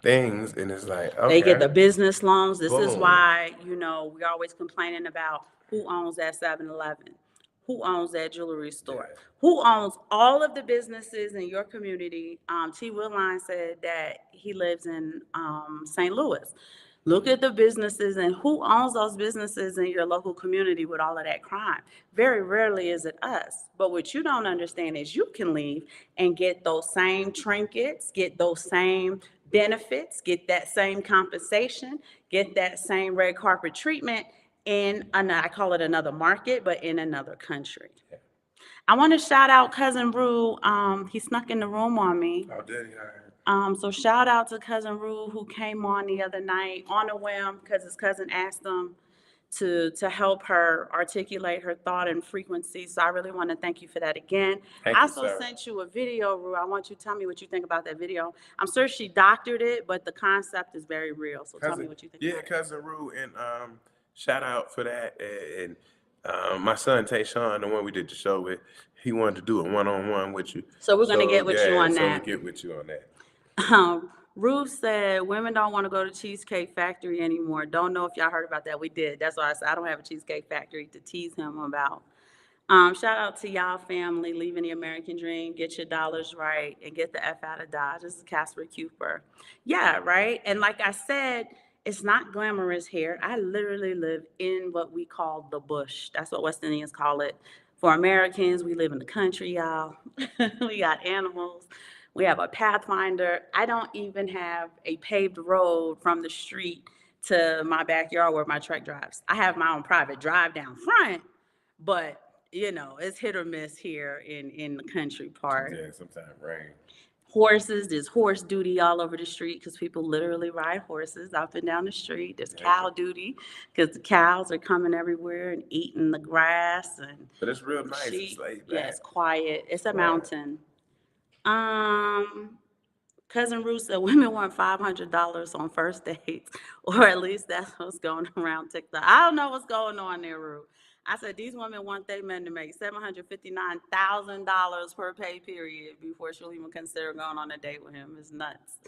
things, and it's like, They get the okay, business loans. This is boom, why, we're always complaining about who owns that 7-Eleven, who owns that jewelry store, yeah. who owns all of the businesses in your community. T. Willine said that he lives in St. Louis. Look at the businesses and who owns those businesses in your local community with all of that crime. Very rarely is it us. But what you don't understand is you can leave and get those same trinkets, get those same benefits, get that same compensation, get that same red carpet treatment in I call it another market, but in another country. I want to shout out Cousin Rue. He snuck in the room on me. Oh, did he? All right. So shout out to Cousin Rue who came on the other night on a whim because his cousin asked him to help her articulate her thought and frequency. So I really want to thank you for that again. Thank I you, also sir. sent you a video, Rue. I want you to tell me what you think about that video. I'm sure she doctored it, but the concept is very real. So tell me what you think about it. Cousin Rue, and shout out for that. And my son Tayshawn, the one we did the show with, he wanted to do a one-on-one with you. So we're gonna get with you on so that. we get with you on that. Ruth said women don't want to go to Cheesecake Factory anymore. Don't know if y'all heard about that. We did. That's why I said I don't have a Cheesecake Factory to tease him about. Shout out to y'all family, leaving the American dream, get your dollars right, and get the F out of Dodge. This is Casper Cooper. Yeah, right. And like I said, it's not glamorous here. I literally live in what we call the bush. That's what West Indians call it. For Americans, we live in the country, y'all. We got animals. We have a pathfinder. I don't even have a paved road from the street to my backyard where my truck drives. I have my own private drive down front, but it's hit or miss here in the country part. Yeah, sometimes rain. Horses, there's horse duty all over the street because people literally ride horses up and down the street. There's cow duty because the cows are coming everywhere and eating the grass and But it's real nice. sheep. It's laid Yeah, back. it's quiet. It's a Quiet. mountain. Cousin Ruth said women want $500 on first dates, or at least that's what's going around TikTok. I don't know what's going on there, Ruth. I said these women want their men to make $759,000 per pay period before she'll even consider going on a date with him. It's nuts.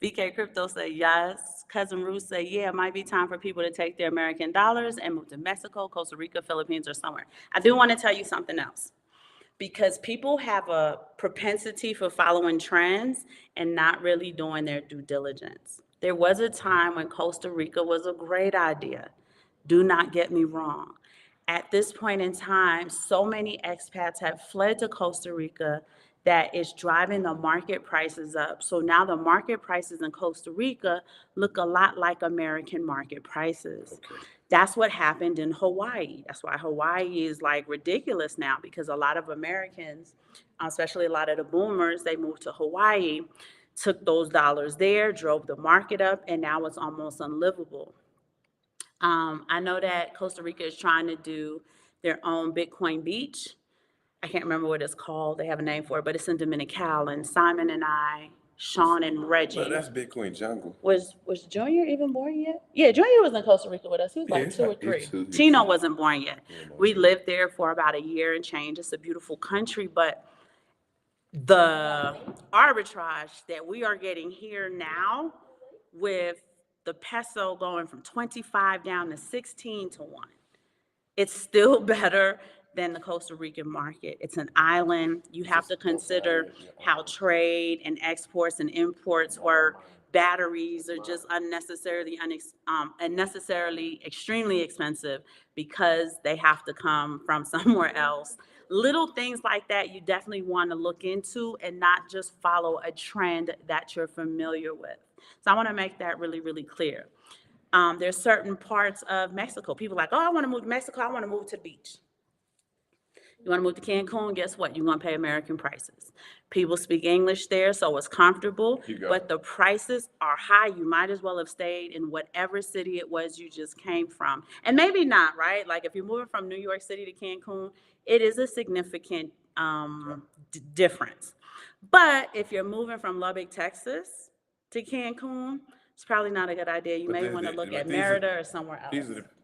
BK Crypto said yes. Cousin Ruth said, yeah, it might be time for people to take their American dollars and move to Mexico, Costa Rica, Philippines, or somewhere. I do want to tell you something else. Because people have a propensity for following trends and not really doing their due diligence. There was a time when Costa Rica was a great idea. Do not get me wrong. At this point in time, so many expats have fled to Costa Rica that is driving the market prices up. So now the market prices in Costa Rica look a lot like American market prices. Okay. That's what happened in Hawaii. That's why Hawaii is like ridiculous now because a lot of Americans, especially a lot of the boomers, they moved to Hawaii, took those dollars there, drove the market up, and now it's almost unlivable. I know that Costa Rica is trying to do their own Bitcoin beach. I can't remember what it's called. They have a name for it, but it's in Dominical. And Simon and I, Sean and Reggie. But that's Bitcoin jungle. Was Junior even born yet? Yeah, Junior was in Costa Rica with us. He was like 2 or 3. Tino wasn't born yet. We lived there for about a year and change. It's a beautiful country, but the arbitrage that we are getting here now with the peso going from 25 down to 16 to 1. It's still better than the Costa Rican market. It's an island. You have to consider how trade and exports and imports work. Batteries are just unnecessarily extremely expensive because they have to come from somewhere else. Little things like that you definitely want to look into and not just follow a trend that you're familiar with. So I want to make that really, really clear. There's certain parts of Mexico. People are like, oh, I want to move to Mexico. I want to move to the beach. You want to move to Cancun, guess what? You're going to pay American prices. People speak English there, so it's comfortable, but the prices are high. You might as well have stayed in whatever city it was you just came from. And maybe not, right? Like if you're moving from New York City to Cancun, it is a significant difference. But if you're moving from Lubbock, Texas to Cancun, it's probably not a good idea. You may want to look at Merida or somewhere else.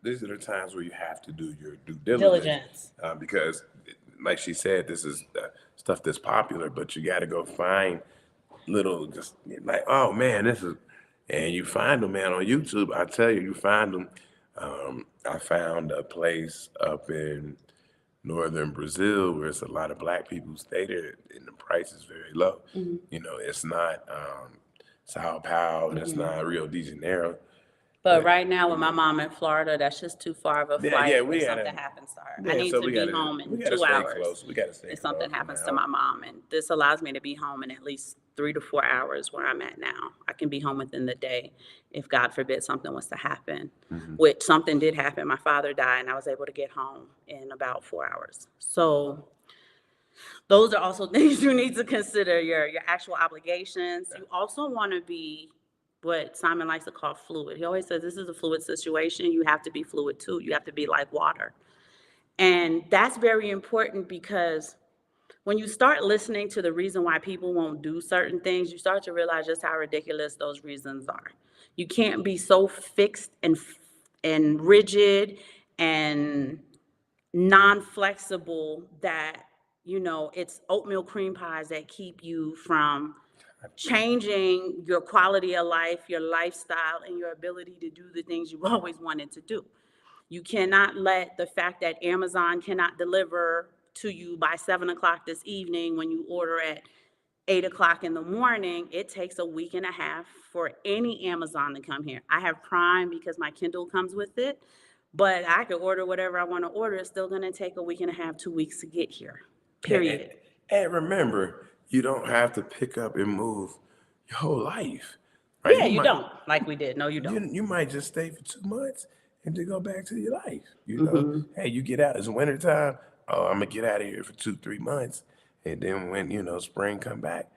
These are the times where you have to do your due diligence. Because, like she said, this is stuff that's popular, but you got to go find little, just like, oh man, this is, and you find them, man, on YouTube. I tell you, you find them. I found a place up in northern Brazil where it's a lot of black people who stay there, and the price is very low. You know, it's not Sao Paulo, and it's not Rio de Janeiro. But right now with my mom in Florida, that's just too far of a flight. If something happens to her. I need to be home in 2 hours. We gotta stay if something happens to my mom. And this allows me to be home in at least 3 to 4 hours where I'm at now. I can be home within the day if God forbid something was to happen. Which something did happen. My father died and I was able to get home in about 4 hours. So those are also things you need to consider, your actual obligations. You also want to be what Simon likes to call fluid. He always says this is a fluid situation. You have to be fluid too. You have to be like water. And that's very important because when you start listening to the reason why people won't do certain things, you start to realize just how ridiculous those reasons are. You can't be so fixed and rigid and non-flexible that, you know, it's oatmeal cream pies that keep you from changing your quality of life, your lifestyle, and your ability to do the things you've always wanted to do. You cannot let the fact that Amazon cannot deliver to you by 7 o'clock this evening when you order at 8 o'clock in the morning. It takes a week and a half for any Amazon to come here. I have Prime because my Kindle comes with it, but I could order whatever I want to order. It's still going to take a week and a half, 2 weeks to get here, period. And remember, you don't have to pick up and move your whole life. Right? Yeah, you don't, like we did. No, you don't. You might just stay for 2 months and then go back to your life. You know, hey, you get out, it's wintertime. Oh, I'm gonna get out of here for 2-3 months. And then when, you know, spring come back,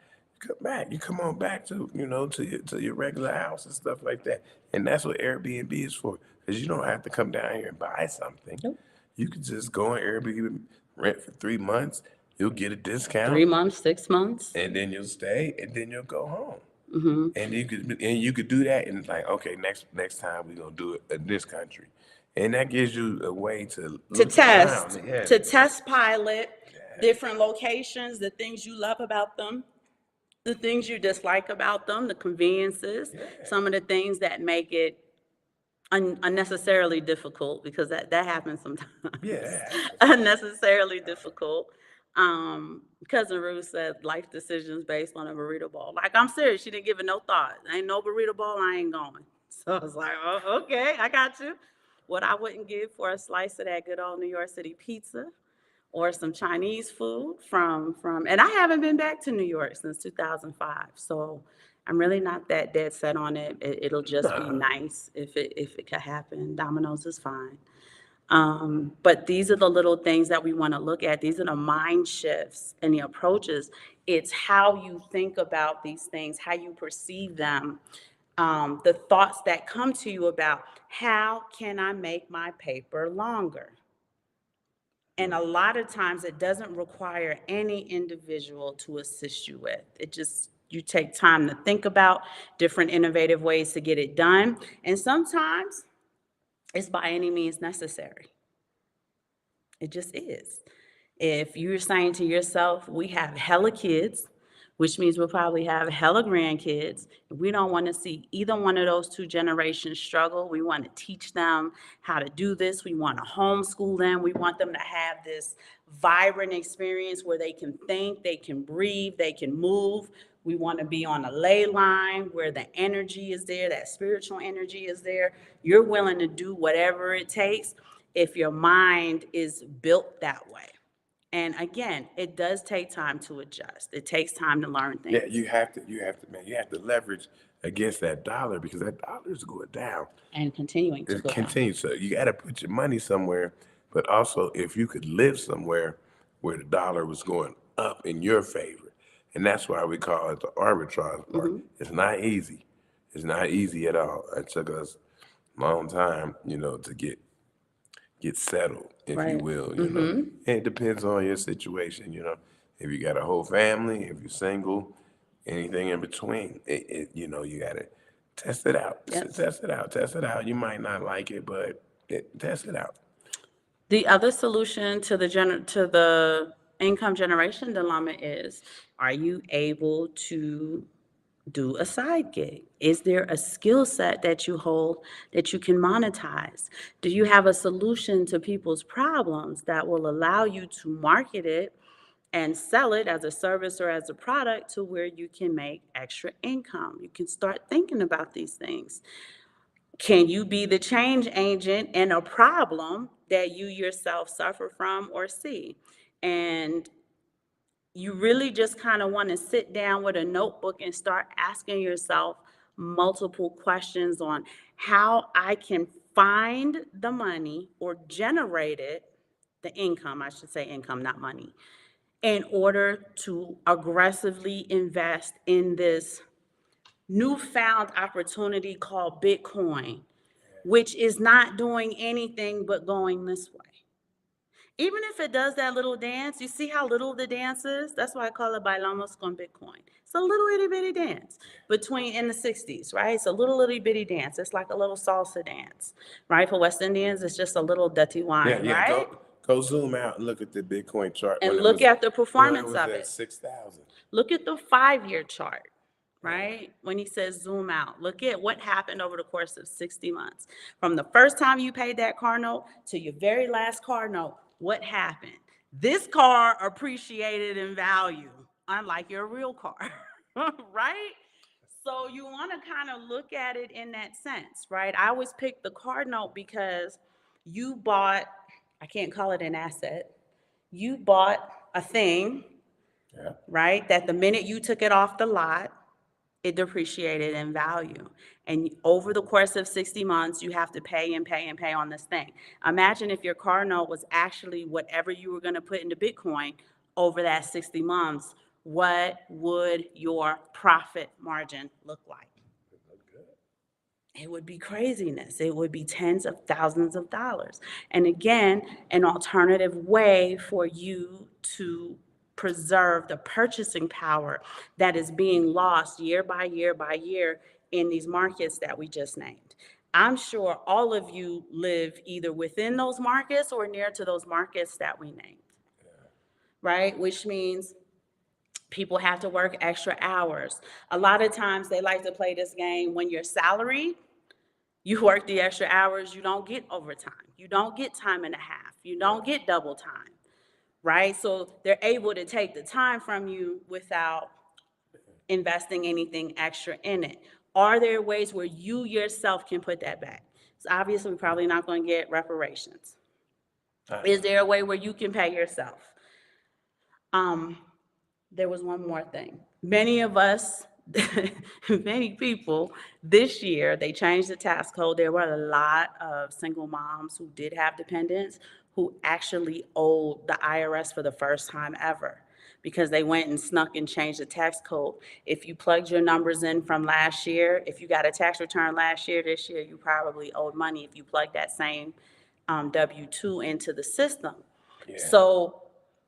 you come on back to, you know, to your regular house and stuff like that. And that's what Airbnb is for. Because you don't have to come down here and buy something. Nope. You could just go on Airbnb, rent for 3 months. You'll get a discount. 3 months, 6 months. And then you'll stay, and then you'll go home. And you could do that, and like, okay, next time we're gonna do it in this country, and that gives you a way to test, to test pilot different locations, the things you love about them, the things you dislike about them, the conveniences, some of the things that make it unnecessarily difficult, because that happens sometimes. Unnecessarily difficult. Cousin Ruth said life decisions based on a burrito bowl. Like, I'm serious. She didn't give it no thought. Ain't no burrito bowl, I ain't going. So I was like, oh, okay, I got you. What I wouldn't give for a slice of that good old New York City pizza or some Chinese food from, and I haven't been back to New York since 2005. So I'm really not that dead set on it. It'll just be nice if it could happen. Domino's is fine. But these are the little things that we want to look at. These are the mind shifts and the approaches. It's how you think about these things, how you perceive them, the thoughts that come to you about how can I make my paper longer? And a lot of times it doesn't require any individual to assist you with. It just, you take time to think about different innovative ways to get it done. And sometimes it's by any means necessary. It just is. If you're saying to yourself, we have hella kids, which means we'll probably have hella grandkids. We don't want to see either one of those two generations struggle. We want to teach them how to do this. We want to homeschool them. We want them to have this vibrant experience where they can think, they can breathe, they can move. We want to be on a ley line where the energy is there, that spiritual energy is there. You're willing to do whatever it takes if your mind is built that way. And again, it does take time to adjust. It takes time to learn things. Yeah, you have to, man, you have to leverage against that dollar because that dollar is going down. And continuing to It go down. continues. So you got to put your money somewhere, but also if you could live somewhere where the dollar was going up in your favor. And that's why we call it the arbitrage part. It's not easy. It's not easy at all. It took us a long time, to get settled, if you Right. will, And it depends on your situation, If you got a whole family, if you're single, anything in between, you got to test it out. Yes. Test it out. You might not like it, but test it out. The other solution to the income generation dilemma is, are you able to do a side gig? Is there a skill set that you hold that you can monetize? Do you have a solution to people's problems that will allow you to market it and sell it as a service or as a product to where you can make extra income? You can start thinking about these things. Can you be the change agent in a problem that you yourself suffer from or see? And you really just kind of want to sit down with a notebook and start asking yourself multiple questions on how I can find the money or generate it, the income, I should say income, not money, in order to aggressively invest in this newfound opportunity called Bitcoin, which is not doing anything but going this way. Even if it does that little dance, you see how little the dance is? That's why I call it Bailamos con Bitcoin. It's a little itty bitty dance in the 60s, right? It's a little itty bitty dance. It's like a little salsa dance, right? For West Indians, it's just a little dirty wine, right? Go zoom out and look at the Bitcoin chart. And look at the performance of it. 6,000. Look at the 5-year chart, right? When he says zoom out, look at what happened over the course of 60 months. From the first time you paid that car note to your very last car note, what happened? This car appreciated in value, unlike your real car, right? So you want to kind of look at it in that sense, right? I always pick the car note because you bought, I can't call it an asset, you bought a thing, right? That the minute you took it off the lot, it depreciated in value. And over the course of 60 months, you have to pay and pay and pay on this thing. Imagine if your car note was actually whatever you were going to put into Bitcoin over that 60 months, what would your profit margin look like? It would be craziness. It would be tens of thousands of dollars. And again, an alternative way for you to preserve the purchasing power that is being lost year by year by year in these markets that we just named. I'm sure all of you live either within those markets or near to those markets that we named, right? Which means people have to work extra hours. A lot of times they like to play this game when you're salaried. You work the extra hours, you don't get overtime. You don't get time and a half. You don't get double time, right? So they're able to take the time from you without investing anything extra in it. Are there ways where you yourself can put that back? So obviously, we're probably not going to get reparations. Is there a way where you can pay yourself? There was one more thing. Many of us, many people this year, they changed the tax code. There were a lot of single moms who did have dependents who actually owed the IRS for the first time ever because they went and snuck and changed the tax code. If you plugged your numbers in from last year, if you got a tax return last year, this year, you probably owed money if you plugged that same W-2 into the system. So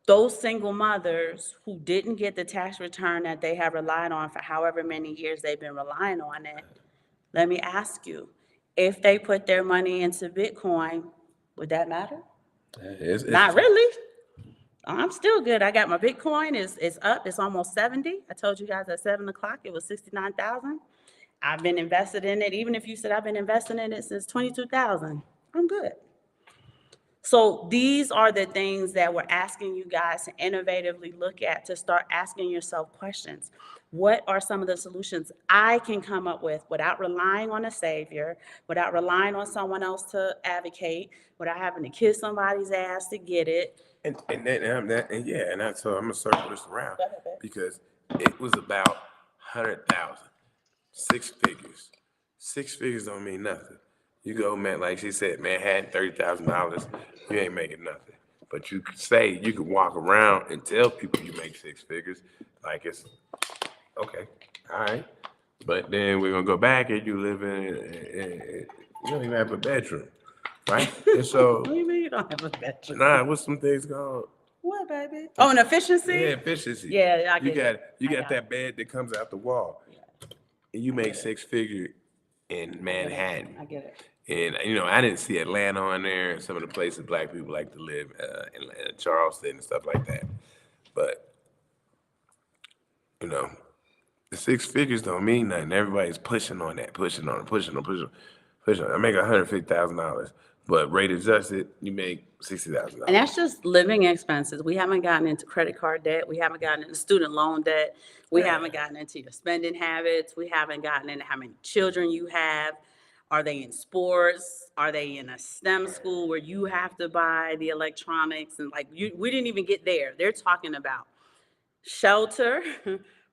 those single mothers who didn't get the tax return that they have relied on for however many years they've been relying on it, let me ask you, if they put their money into Bitcoin, would that matter? Not really. I'm still good. I got my Bitcoin is up. It's almost 70. I told you guys at 7 o'clock it was 69,000. I've been invested in it. Even if you said I've been investing in it since 22,000, I'm good. So these are the things that we're asking you guys to innovatively look at, to start asking yourself questions. What are some of the solutions I can come up with without relying on a savior, without relying on someone else to advocate, without having to kiss somebody's ass to get it? And so I'm gonna circle this around because it was about 100,000, 6 figures. 6 figures don't mean nothing. You go, man, like she said, Manhattan, $30,000, you ain't making nothing. But you could say, you could walk around and tell people you make 6 figures, like it's okay, all right. But then we're gonna go back and you live you don't even have a bedroom, right? And so, What do you mean you don't have a bedroom? nah, what's some things called? What, baby? Oh, an efficiency? Yeah, efficiency. Yeah, I You get got it. you I got that bed that comes out the wall, and you make 6 figure in Manhattan. I get it. And I didn't see Atlanta on there and some of the places black people like to live in Charleston and stuff like that. But the 6 figures don't mean nothing. Everybody's pushing on that, pushing on it, pushing on, pushing, pushing on. I make $150,000, but rate adjusted, you make $60,000. And that's just living expenses. We haven't gotten into credit card debt. We haven't gotten into student loan debt. We haven't gotten into your spending habits. We haven't gotten into how many children you have. Are they in sports? Are they in a STEM school where you have to buy the electronics? And we didn't even get there. They're talking about shelter,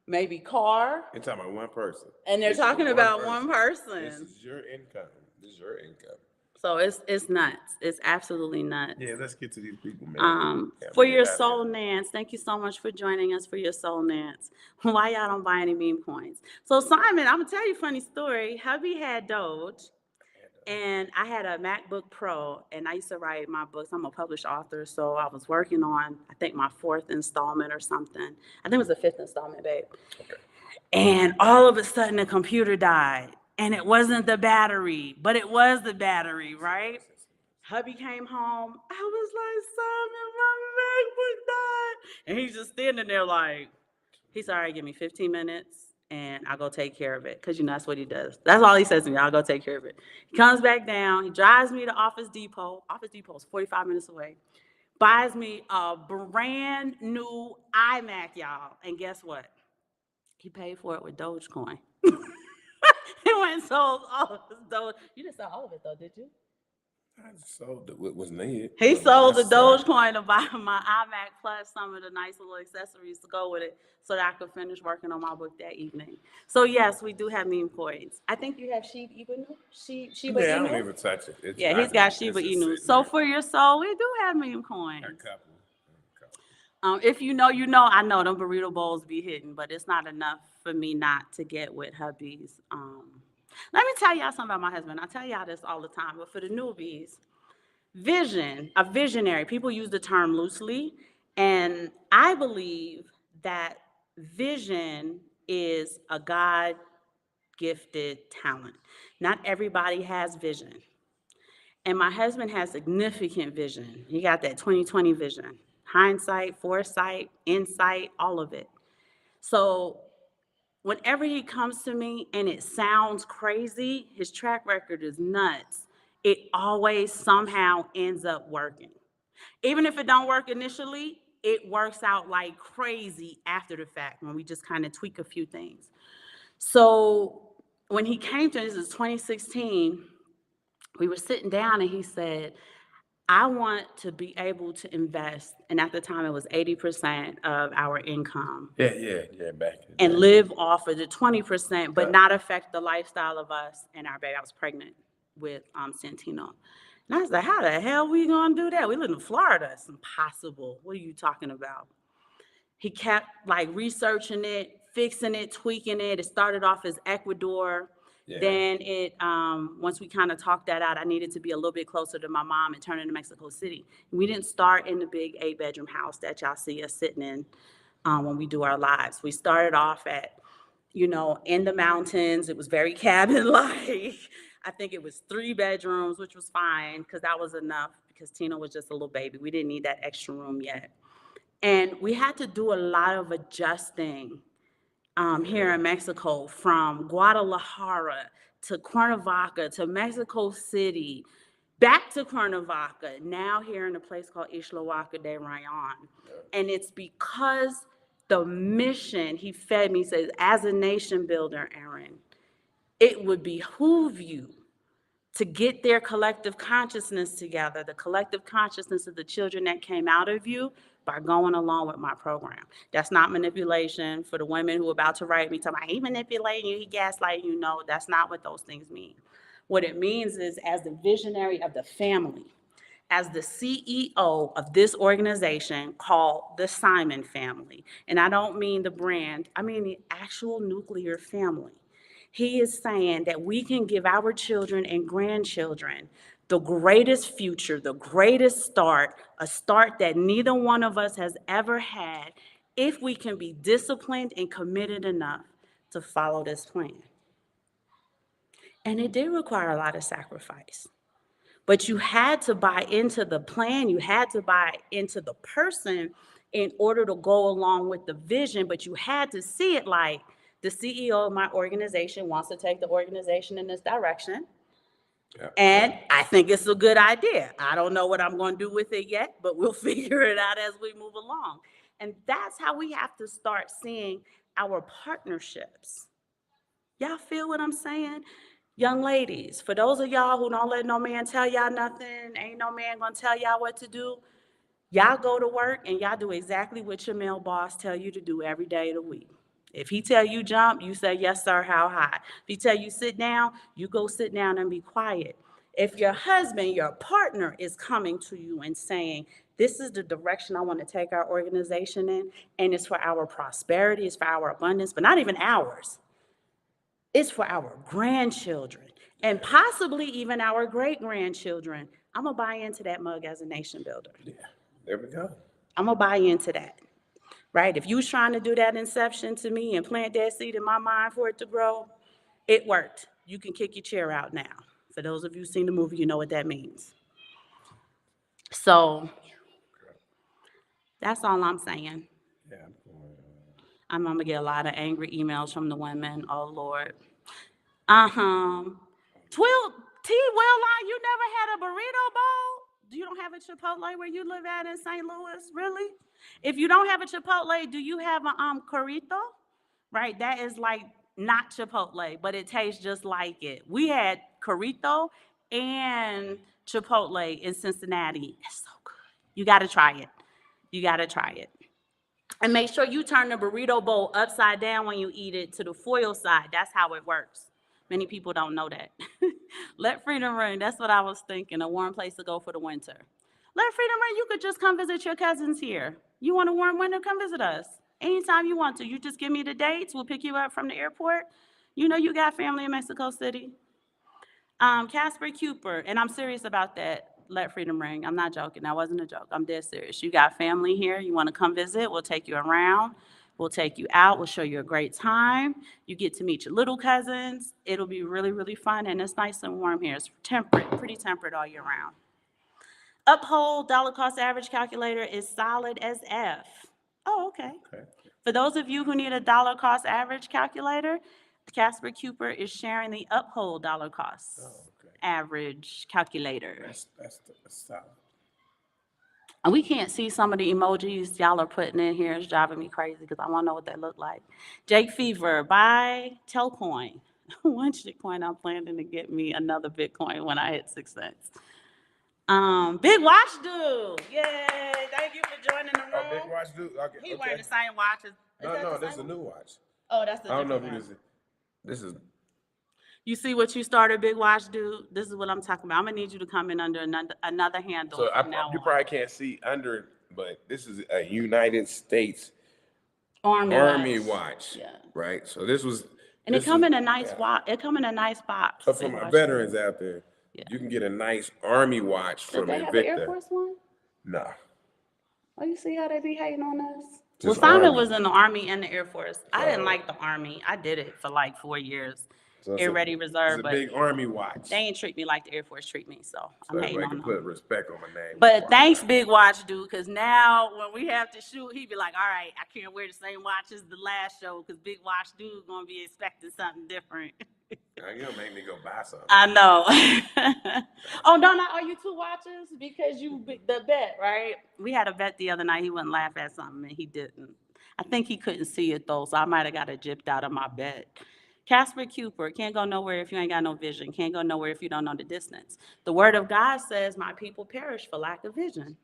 maybe car. You're talking about one person. And they're talking about one person. This is your income. This is your income. So it's nuts. It's absolutely nuts. Yeah, let's get to these people, man. For your soul Nance, thank you so much for joining us for your soul Nance. Why y'all don't buy any meme coins? So Simon, I'm gonna tell you a funny story. Hubby had Doge, and I had a MacBook Pro, and I used to write my books. I'm a published author, so I was working on, I think, my 4th installment or something. I think it was the 5th installment, babe. Okay. And all of a sudden, the computer died. And it wasn't the battery, but it was the battery, right? Hubby came home. I was like, Simon, my MacBook died. And he's just standing there like, he's all right, give me 15 minutes and I'll go take care of it. Because that's what he does. That's all he says to me. I'll go take care of it. He comes back down. He drives me to Office Depot. Office Depot is 45 minutes away. Buys me a brand new iMac, y'all. And guess what? He paid for it with Dogecoin. He went and sold all of his Doge. You didn't sell all of it though, did you? I sold what was needed. He sold the Dogecoin to buy my iMac plus some of the nice little accessories to go with it so that I could finish working on my book that evening. So yes, we do have meme coins. I think you have Shiba Inu. Yeah, I don't even touch it. He's got Shiba Inu. So for your soul, we do have meme coins. A couple. If you know, I know them burrito bowls be hitting, but it's not enough for me not to get with hubby's. Let me tell y'all something about my husband. I tell y'all this all the time, but for the newbies, a visionary, people use the term loosely, and I believe that vision is a God-gifted talent. Not everybody has vision. And my husband has significant vision. He got that 20/20 vision. Hindsight, foresight, insight, all of it. So whenever he comes to me and it sounds crazy, his track record is nuts. It always somehow ends up working. Even if it don't work initially, it works out like crazy after the fact when we just kind of tweak a few things. So when he came to us, this is 2016, we were sitting down and he said, I want to be able to invest, and at the time it was 80% of our income. Yeah, back. And live off of the 20%, but not affect the lifestyle of us and our baby. I was pregnant with Santino. And I was like, how the hell we gonna do that? We live in Florida. It's impossible. What are you talking about? He kept researching it, fixing it, tweaking it. It started off as Ecuador. Yeah. Then once we kind of talked that out, I needed to be a little bit closer to my mom and turn into Mexico City. We didn't start in the big 8-bedroom house that y'all see us sitting in when we do our lives. We started off at, in the mountains. It was very cabin-like. I think it was 3 bedrooms, which was fine because that was enough because Tina was just a little baby. We didn't need that extra room yet. And we had to do a lot of adjusting here in Mexico, from Guadalajara to Cuernavaca to Mexico City, back to Cuernavaca, now here in a place called Ixtlahuaca de Rayon. And it's because the mission he fed me says, as a nation builder, Aaron, it would behoove you to get their collective consciousness together, the collective consciousness of the children that came out of you, by going along with my program. That's not manipulation. For the women who are about to write me, talking about he manipulating you, he gaslighting you. No, that's not what those things mean. What it means is, as the visionary of the family, as the CEO of this organization called the Simon family, and I don't mean the brand, I mean the actual nuclear family. He is saying that we can give our children and grandchildren the greatest future, the greatest start, a start that neither one of us has ever had, if we can be disciplined and committed enough to follow this plan. And it did require a lot of sacrifice. But you had to buy into the plan, you had to buy into the person in order to go along with the vision, but you had to see it like, the CEO of my organization wants to take the organization in this direction. Yeah. And I think it's a good idea. I don't know what I'm going to do with it yet, but we'll figure it out as we move along. And that's how we have to start seeing our partnerships. Y'all feel what I'm saying? Young ladies, for those of y'all who don't let no man tell y'all nothing, ain't no man gonna tell y'all what to do, y'all go to work and y'all do exactly what your male boss tell you to do every day of the week. If he tell you jump, you say, yes, sir, how high? If he tell you sit down, you go sit down and be quiet. If your husband, your partner is coming to you and saying, this is the direction I want to take our organization in, and it's for our prosperity, it's for our abundance, but not even ours. It's for our grandchildren and possibly even our great-grandchildren. I'm going to buy into that mug as a nation builder. Yeah, there we go. I'm going to buy into that. Right? If you was trying to do that inception to me and plant that seed in my mind for it to grow, it worked. You can kick your chair out now. For those of you who've seen the movie, you know what that means. So that's all I'm saying. Yeah. I'm gonna get a lot of angry emails from the women. Oh Lord. Line, you never had a burrito bowl? You don't have a Chipotle where you live at in St. Louis? Really? If you don't have a Chipotle, do you have a Corrito? Right, that is like not Chipotle, but it tastes just like it. We had Corrito and Chipotle in Cincinnati. It's so good. You got to try it. You got to try it. And make sure you turn the burrito bowl upside down when you eat it to the foil side. That's how it works. Many people don't know that. Let freedom ring. That's what I was thinking, a warm place to go for the winter. Let freedom ring. You could just come visit your cousins here. You want a warm winter? Come visit us. Anytime you want to. You just give me the dates. We'll pick you up from the airport. You know you got family in Mexico City. Casper Cooper, and I'm serious about that. Let freedom ring. I'm not joking. That wasn't a joke. I'm dead serious. You got family here. You want to come visit? We'll take you around. We'll take you out. We'll show you a great time. You get to meet your little cousins. It'll be really, really fun, and it's nice and warm here. It's temperate, pretty temperate all year round. Uphold dollar cost average calculator is solid as F. Oh, okay. For those of you who need a dollar cost average calculator, Casper Cooper is sharing the Uphold dollar cost average calculator. That's solid. And we can't see some of the emojis y'all are putting in here. It's driving me crazy because I want to know what they look like. Jake Fever, buy Telcoin. One shitcoin, I'm planning to get me another Bitcoin when I hit 6 cents. Big Watch Dude. Yay. Thank you for joining the room. Oh, Big Watch Dude. Okay. He's wearing the same watch as. No, this is a new watch. Oh, that's the. I don't know who this is. This is. You see what you started, Big Watch Dude? This is what I'm talking about. I'm gonna need you to come in under another handle. So you probably can't see under it, but this is a United States Army watch. Yeah. Right. So this was. And it come in a nice watch. It come in a nice box. So for my veterans out there, you can get a nice Army watch from Invicta. They have an Air Force one? No. Oh, you see how they be hating on us? Well, Simon was in the Army and the Air Force. I didn't like the Army. I did it for like 4 years. So Air Ready Reserve, it's a but big Army watch. they ain't treat me like the Air Force treat me, so I'm So hating everybody on can them. put respect on my name. But thanks, Big Watch Dude, because now when we have to shoot, he be like, all right, I can't wear the same watch as the last show because Big Watch Dude going to be expecting something different. Now you gonna make me go buy something. I know. Oh, don't I owe you 2 watches? Because the bet, right? We had a bet the other night. He wouldn't laugh at something, and he didn't. I think he couldn't see it, though, so I might have got it gypped out of my bet. Casper Cooper, can't go nowhere if you ain't got no vision. Can't go nowhere if you don't know the distance. The word of God says, my people perish for lack of vision.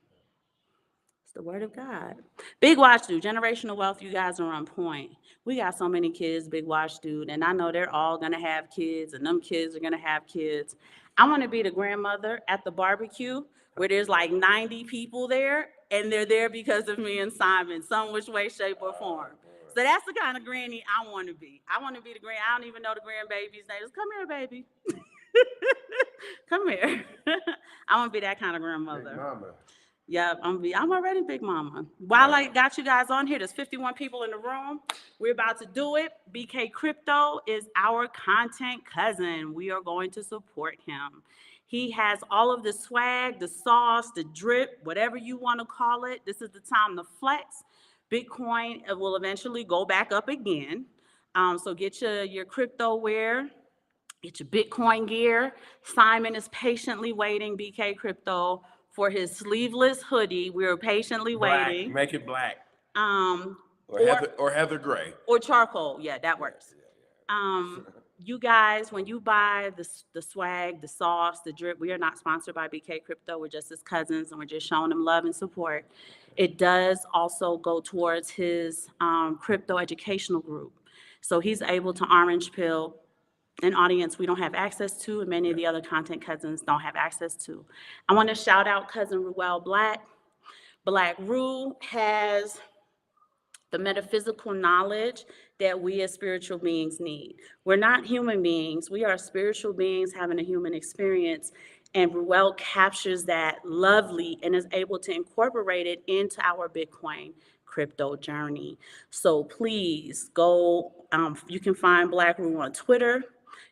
It's the word of God. Big Watch Dude, generational wealth, you guys are on point. We got so many kids, Big Watch Dude, and I know they're all gonna have kids, and them kids are gonna have kids. I wanna be the grandmother at the barbecue where there's like 90 people there, and they're there because of me and Simon, some which way, shape, or form. So that's the kind of granny I want to be. I want to be the I don't even know the grandbaby's name. Just come here, baby. Come here. I want to be that kind of grandmother. Big mama. Yeah, I'm already Big Mama. While I got you guys on here, there's 51 people in the room. We're about to do it. BK Crypto is our content cousin. We are going to support him. He has all of the swag, the sauce, the drip, whatever you want to call it. This is the time to flex. Bitcoin will eventually go back up again. So get your crypto wear, get your Bitcoin gear. Simon is patiently waiting, BK Crypto, for his sleeveless hoodie. We're patiently Black. waiting. Make it black. Or Heather gray. Or charcoal. Yeah, that works. You guys, when you buy the swag, the sauce, the drip, we are not sponsored by BK Crypto. We're just his cousins, and we're just showing him love and support. It does also go towards his crypto educational group. So he's able to orange pill an audience we don't have access to, and many of the other content cousins don't have access to. I want to shout out cousin Ruel Black. Black Rue has the metaphysical knowledge that we as spiritual beings need. We're not human beings. We are spiritual beings having a human experience, and Ruel captures that lovely and is able to incorporate it into our Bitcoin crypto journey. So please go, you can find Black Rue on Twitter.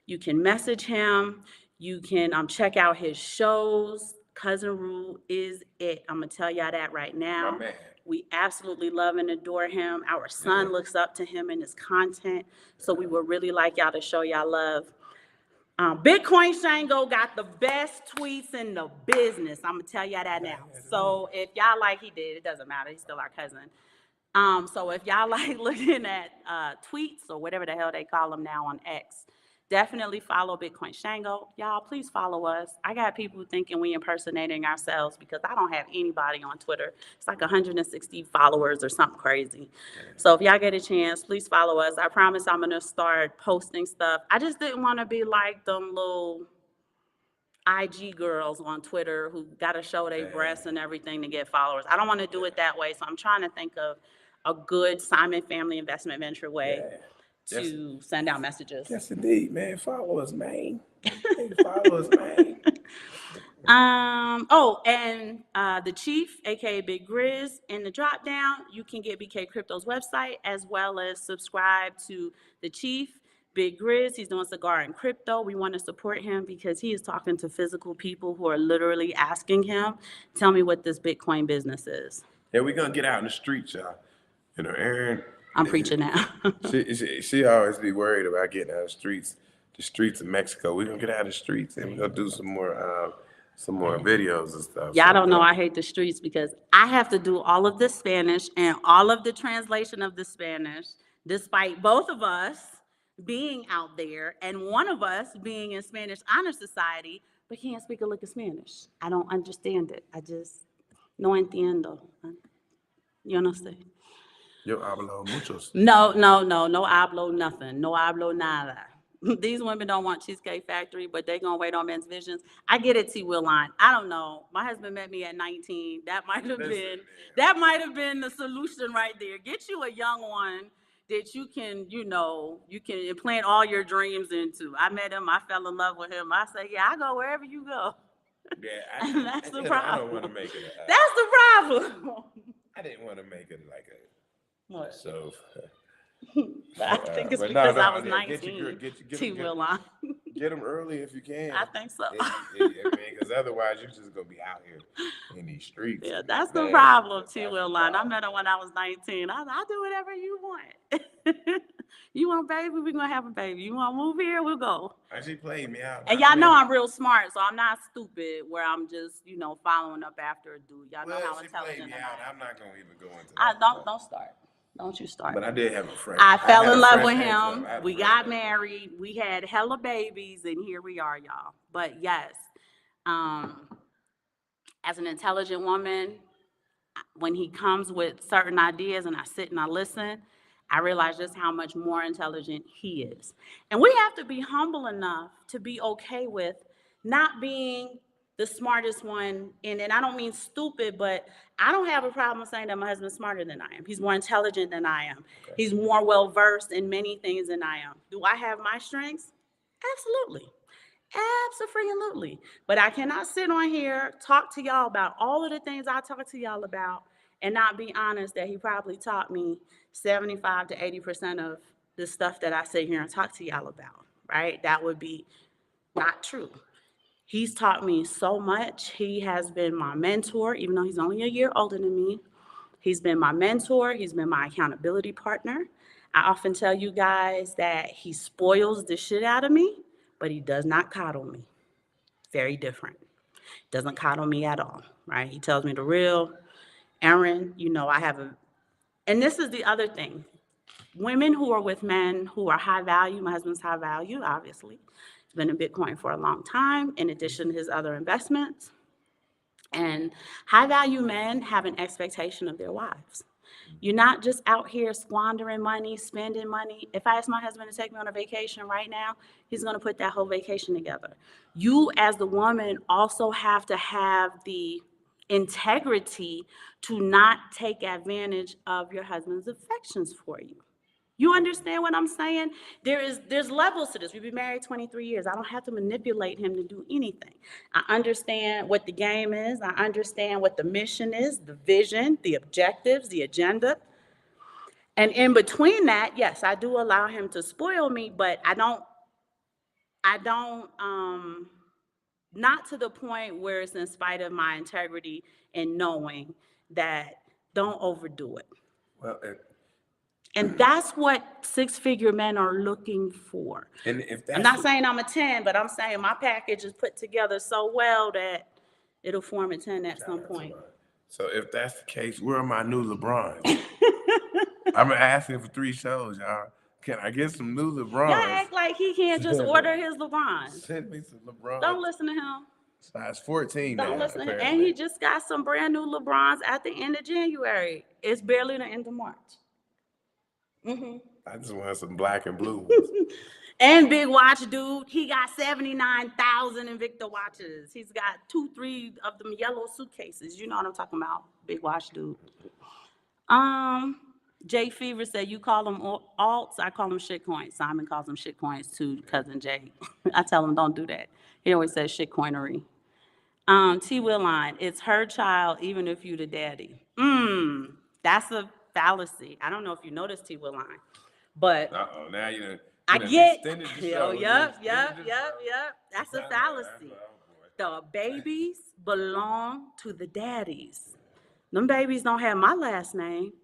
You can message him. You can check out his shows. Cousin Rue is it. I'm going to tell y'all that right now. My man. We absolutely love and adore him. Our son looks up to him and his content. So we would really like y'all to show y'all love. Bitcoin Shango got the best tweets in the business. I'm going to tell y'all that now. So if y'all like he did, it doesn't matter. He's still our cousin. So if y'all like looking at tweets or whatever the hell they call them now on X, definitely follow Bitcoin Shango. Y'all, please follow us. I got people thinking we impersonating ourselves because I don't have anybody on Twitter. It's like 160 followers or something crazy. So if y'all get a chance, please follow us. I promise I'm going to start posting stuff. I just didn't want to be like them little IG girls on Twitter who got to show their breasts and everything to get followers. I don't want to do it that way. So I'm trying to think of a good Simon Family Investment Venture way to send out messages. Yes, indeed, man. Follow us, man. Follow us, man. The Chief, aka Big Grizz, in the drop down, you can get BK Crypto's website as well as subscribe to the Chief, Big Grizz. He's doing cigar and crypto. We want to support him because he is talking to physical people who are literally asking him, tell me what this Bitcoin business is. Yeah, we're gonna get out in the streets, y'all. You know, Erin. I'm preaching now. she always be worried about getting out of the streets of Mexico. We're gonna get out of the streets and we're gonna do some more videos and stuff. Y'all don't know I hate the streets because I have to do all of the Spanish and all of the translation of the Spanish, despite both of us being out there and one of us being in Spanish Honor Society, but can't speak a lick of Spanish. I don't understand it. I just no entiendo. You understand? Yo hablo muchos. No hablo nothing. No hablo nada. These women don't want Cheesecake Factory, but they gonna wait on Men's Visions. I get it, T. Will Line. I don't know. My husband met me at 19. That might have been the solution right there. Get you a young one that you can implant all your dreams into. I met him. I fell in love with him. I said, yeah, I go wherever you go. Yeah, that's the problem. I don't want to make it. That's the problem. I didn't want to make it like a. What? So But I think it's But because I no, was yeah, get your girl, 19. get T them, Will line. get them early if you can. I think so. Because otherwise you're just gonna be out here in these streets. Yeah, that's the Man, problem, T that's Will the line. I problem. met her when I was 19. I do whatever you want. You want a baby, we're gonna have a baby. You want to move here, we'll go. And she played me out. And y'all know I'm real smart, so I'm not stupid where I'm just, following up after a dude. Y'all know how She played intelligent me I out. am. I'm not gonna even go into I that. don't start. Don't you start. But I did have a friend. I fell had in a love fresh with face him. up. I had a We fresh got face up. married. We had hella babies, and here we are, y'all. But yes, um, as an intelligent woman, when he comes with certain ideas and I sit and I listen, I realize just how much more intelligent he is. And we have to be humble enough to be okay with not being the smartest one. And I don't mean stupid, but I don't have a problem saying that my husband's smarter than I am. He's more intelligent than I am. Okay. He's more well-versed in many things than I am. Do I have my strengths? Absolutely. Absolutely. But I cannot sit on here, talk to y'all about all of the things I talk to y'all about, and not be honest that he probably taught me 75 to 80% of the stuff that I sit here and talk to y'all about, right? That would be not true. He's taught me so much. He has been my mentor, even though he's only a year older than me. He's been my mentor. He's been my accountability partner. I often tell you guys that he spoils the shit out of me, but he does not coddle me. Very different. Doesn't coddle me at all, right? He tells me the real. Aaron, I have and this is the other thing. Women who are with men who are high value, my husband's high value, obviously. He's been in Bitcoin for a long time, in addition to his other investments. And high value men have an expectation of their wives. You're not just out here squandering money, spending money. If I ask my husband to take me on a vacation right now, he's going to put that whole vacation together. You, as the woman, also have to have the integrity to not take advantage of your husband's affections for you. You understand what I'm saying? There's levels to this. We've been married 23 years. I don't have to manipulate him to do anything. I understand what the game is. I understand what the mission is, the vision, the objectives, the agenda. And in between that, yes, I do allow him to spoil me, but I don't not to the point where it's in spite of my integrity and knowing that don't overdo it. Well, And that's what six-figure men are looking for. and if that's I'm not saying I'm a 10, but I'm saying my package is put together so well that it'll form a 10 at some point. So if that's the case, where are my new LeBrons? I'm asking for 3 shows, y'all. Can I get some new LeBrons? Y'all act like he can't just order his LeBron. Send me some LeBrons. Don't listen to him. Size 14 Don't now, listen to him. apparently. And he just got some brand new LeBrons at the end of January. It's barely the end of March. I just want some black and blue ones. And big watch dude, he got 79,000 Invicta watches. He's got 2-3 of them yellow suitcases. You know what I'm talking about, big watch dude. Jay Fever said, you call them alts, I call them shit coins. Simon calls them shit coins too, cousin Jay. I tell him don't do that. He always says shit coinery. T. Willine, it's her child, even if you the daddy. That's a fallacy. I don't know if you noticed T. Willine, but Now you I get, extended the yep. show. That's a fallacy. The babies belong to the daddies. Them babies don't have my last name.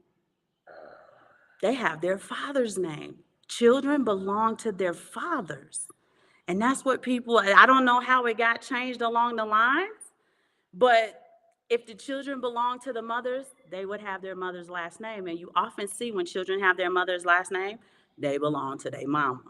They have their father's name. Children belong to their fathers. And that's what people, I don't know how it got changed along the lines, but if the children belong to the mothers, they would have their mother's last name. And you often see when children have their mother's last name, they belong to their mama.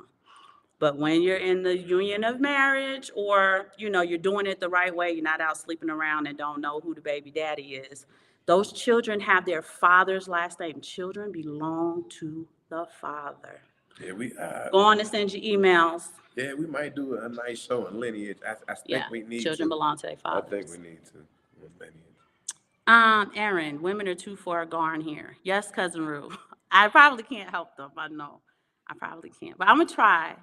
But when you're in the union of marriage or, you're doing it the right way, you're not out sleeping around and don't know who the baby daddy is, those children have their father's last name. Children belong to the father. Yeah, we Go on and send your emails. Yeah, we might do a nice show on lineage. I think we need children to. belong to their fathers. I think we need to. Lineage. Aaron, women are too far gone here. Yes, Cousin Rue. I probably can't help them. I know. I probably can't, but I'm gonna try.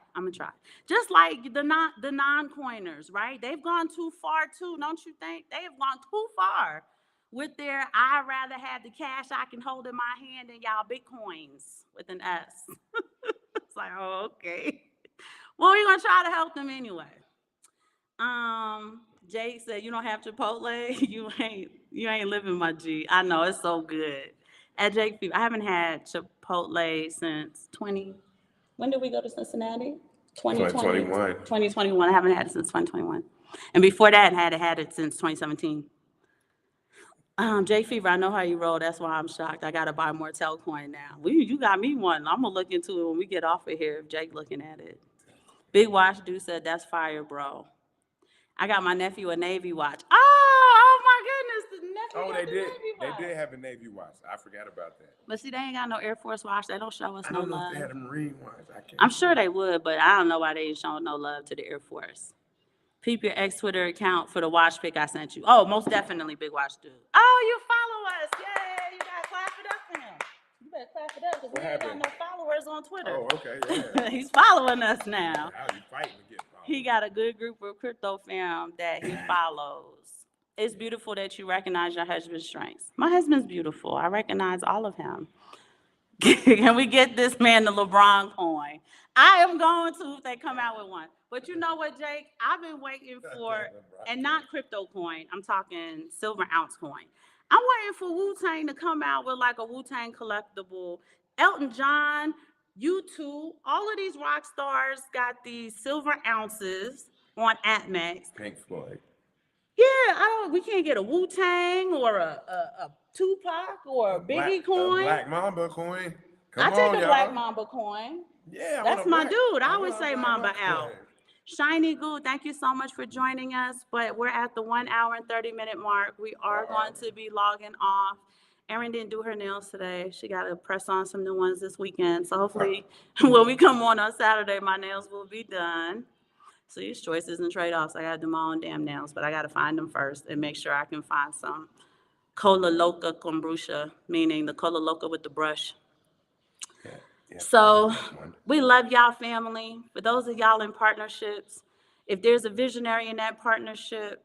Just like the non-coiners, right? They've gone too far too, don't you think? They have gone too far. with their I'd rather have the cash I can hold in my hand than y'all Bitcoins with an S. It's like, oh, okay. Well, we're gonna try to help them anyway. Jake said you don't have Chipotle. You ain't living my G. I know it's so good. At Jake Fever, I haven't had Chipotle since 20. When did we go to Cincinnati? 2020, 2021. 2021. I haven't had it since 2021. And before that, I hadn't had it since 2017. Jay Fever, I know how you roll. That's why I'm shocked. I gotta buy more Telcoin now. You got me one. I'm gonna look into it when we get off of here. If Jake looking at it. Big Watch Dude said that's fire, bro. I got my nephew a Navy watch. Oh my goodness, the nephew Oh, got they the did. Navy watch. They did have a Navy watch. I forgot about that. But see, they ain't got no Air Force watch. They don't show us I no don't know love. if they had a Marine watch. I can't. I'm sure they would, but I don't know why they ain't showing no love to the Air Force. Peep your ex Twitter account for the watch pic I sent you. Oh, most definitely, Big Watch Dude. Oh, you follow us. Yay, you gotta clap it up for him. You better clap it up because we ain't got no followers on Twitter. Oh, okay, yeah. He's following us now. How you fighting to get followed? He got a good group of crypto fam that he follows. It's beautiful that you recognize your husband's strengths. My husband's beautiful. I recognize all of him. Can we get this man the LeBron coin? I am going to if they come out with one. But you know what, Jake? I've been waiting for, and not crypto coin, I'm talking silver ounce coin. I'm waiting for Wu-Tang to come out with like a Wu-Tang collectible. Elton John, U2, all of these rock stars got these silver ounces on Atmex. Pink Floyd. Yeah, we can't get a Wu-Tang or a Tupac or a Biggie coin. A Black Mamba coin. I take a Black Mamba coin. Yeah, that's my dude. I always say Mamba out. Shiny Goo, thank you so much for joining us. But we're at the 1 hour and 30-minute mark. We are going to be logging off. Erin didn't do her nails today. She got to press on some new ones this weekend. So hopefully when we come on Saturday, my nails will be done. So these choices and trade-offs, I got to do my own damn nails, but I got to find them first and make sure I can find some Cola Loca kombucha, meaning the Cola Loca with the brush. Yeah, so we love y'all, family. For those of y'all in partnerships, if there's a visionary in that partnership,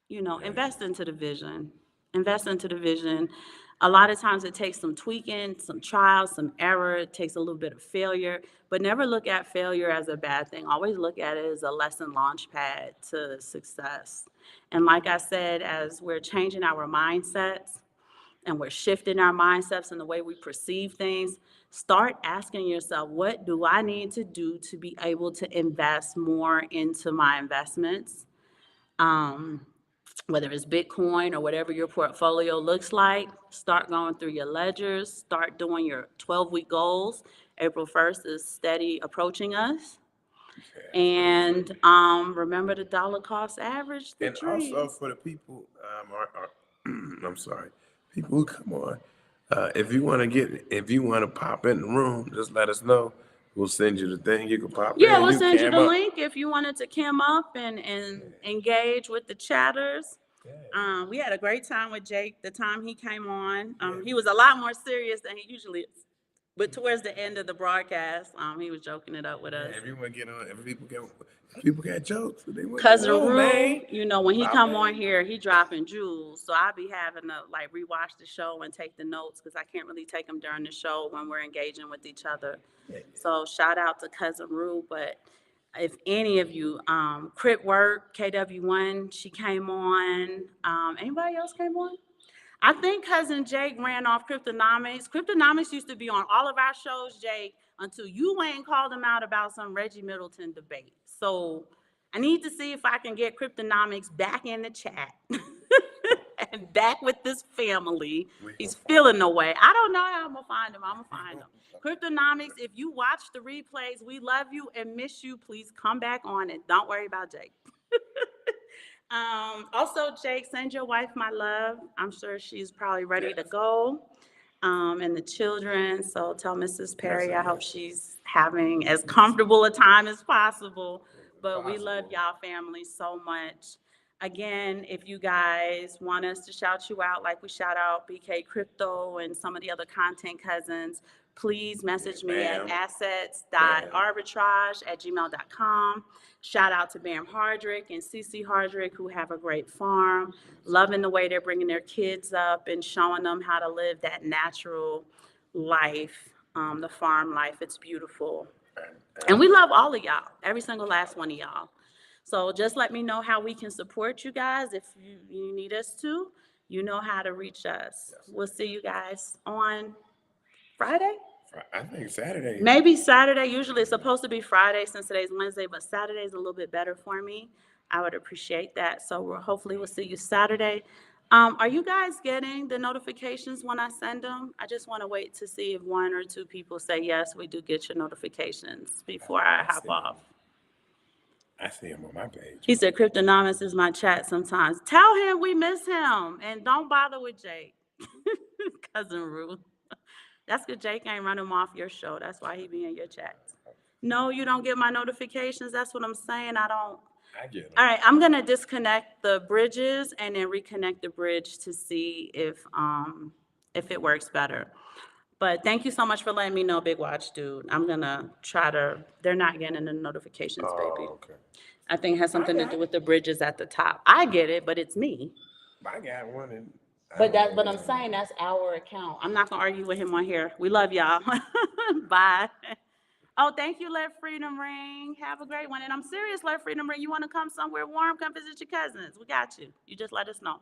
invest into the vision. Invest into the vision. A lot of times it takes some tweaking, some trials, some error. It takes a little bit of failure, but never look at failure as a bad thing. Always look at it as a lesson launch pad to success. And like I said, as we're changing our mindsets and we're shifting our mindsets and the way we perceive things, start asking yourself, what do I need to do to be able to invest more into my investments? Whether it's Bitcoin or whatever your portfolio looks like, start going through your ledgers, start doing your 12-week goals. April 1st is steady approaching us. And remember the dollar cost average. And also for the people, I'm sorry, people who come on, if you want to pop in the room, just let us know. We'll send you the thing. You can pop in. Yeah, we'll send you the link if you wanted to come up and engage with the chatters. We had a great time with Jake the time he came on. He was a lot more serious than he usually is. But towards the end of the broadcast, he was joking it up with us. Everyone get on. If people got jokes, they want Cousin Rue, when he come on here, he dropping jewels. So I'll be having to rewatch the show and take the notes because I can't really take them during the show when we're engaging with each other. Yeah. So shout out to Cousin Rue. But if any of you, Crip Work, KW1, she came on. Anybody else came on? I think Cousin Jake ran off Cryptonomics. Cryptonomics used to be on all of our shows, Jake, until you ain't called him out about some Reggie Middleton debate. So I need to see if I can get Cryptonomics back in the chat and back with this family. He's feeling the way. I don't know how I'm going to find him. I'm going to find him. Cryptonomics, if you watch the replays, we love you and miss you. Please come back on and don't worry about Jake. Also, Jake, send your wife my love. I'm sure she's probably ready to go. And the children. So tell Mrs. Perry, I hope she's having as comfortable a time as possible. But we love y'all family so much. Again, if you guys want us to shout you out like we shout out BK Crypto and some of the other content cousins, please message me Bam. at assets.arbitrage@gmail.com. Shout out to Bam Hardrick and Cece Hardrick, who have a great farm. Loving the way they're bringing their kids up and showing them how to live that natural life, the farm life. It's beautiful. And we love all of y'all, every single last one of y'all. So just let me know how we can support you guys. If you need us to, you know how to reach us. We'll see you guys on Friday? I think Saturday. Maybe Saturday. Usually it's supposed to be Friday since today's Wednesday, but Saturday's a little bit better for me. I would appreciate that. So hopefully we'll see you Saturday. Are you guys getting the notifications when I send them? I just want to wait to see if 1 or 2 people say, yes, we do get your notifications before I hop off. I see him on my page. He said, Cryptonomics is my chat sometimes. Tell him we miss him and don't bother with Jake. Cousin Ruth. That's because Jake ain't run him off your show. That's why he be in your chats. No, you don't get my notifications. That's what I'm saying. I get them. All right, I'm going to disconnect the bridges and then reconnect the bridge to see if it works better. But thank you so much for letting me know, Big Watch Dude. I'm going to try to, they're not getting the notifications, baby. Okay. I think it has something to do with the bridges at the top. I get it, but it's me. I got one. But I'm saying that's our account. I'm not going to argue with him on here. We love y'all. Bye. Oh, thank you, Let Freedom Ring. Have a great one. And I'm serious, Let Freedom Ring. You want to come somewhere warm? Come visit your cousins. We got you. You just let us know.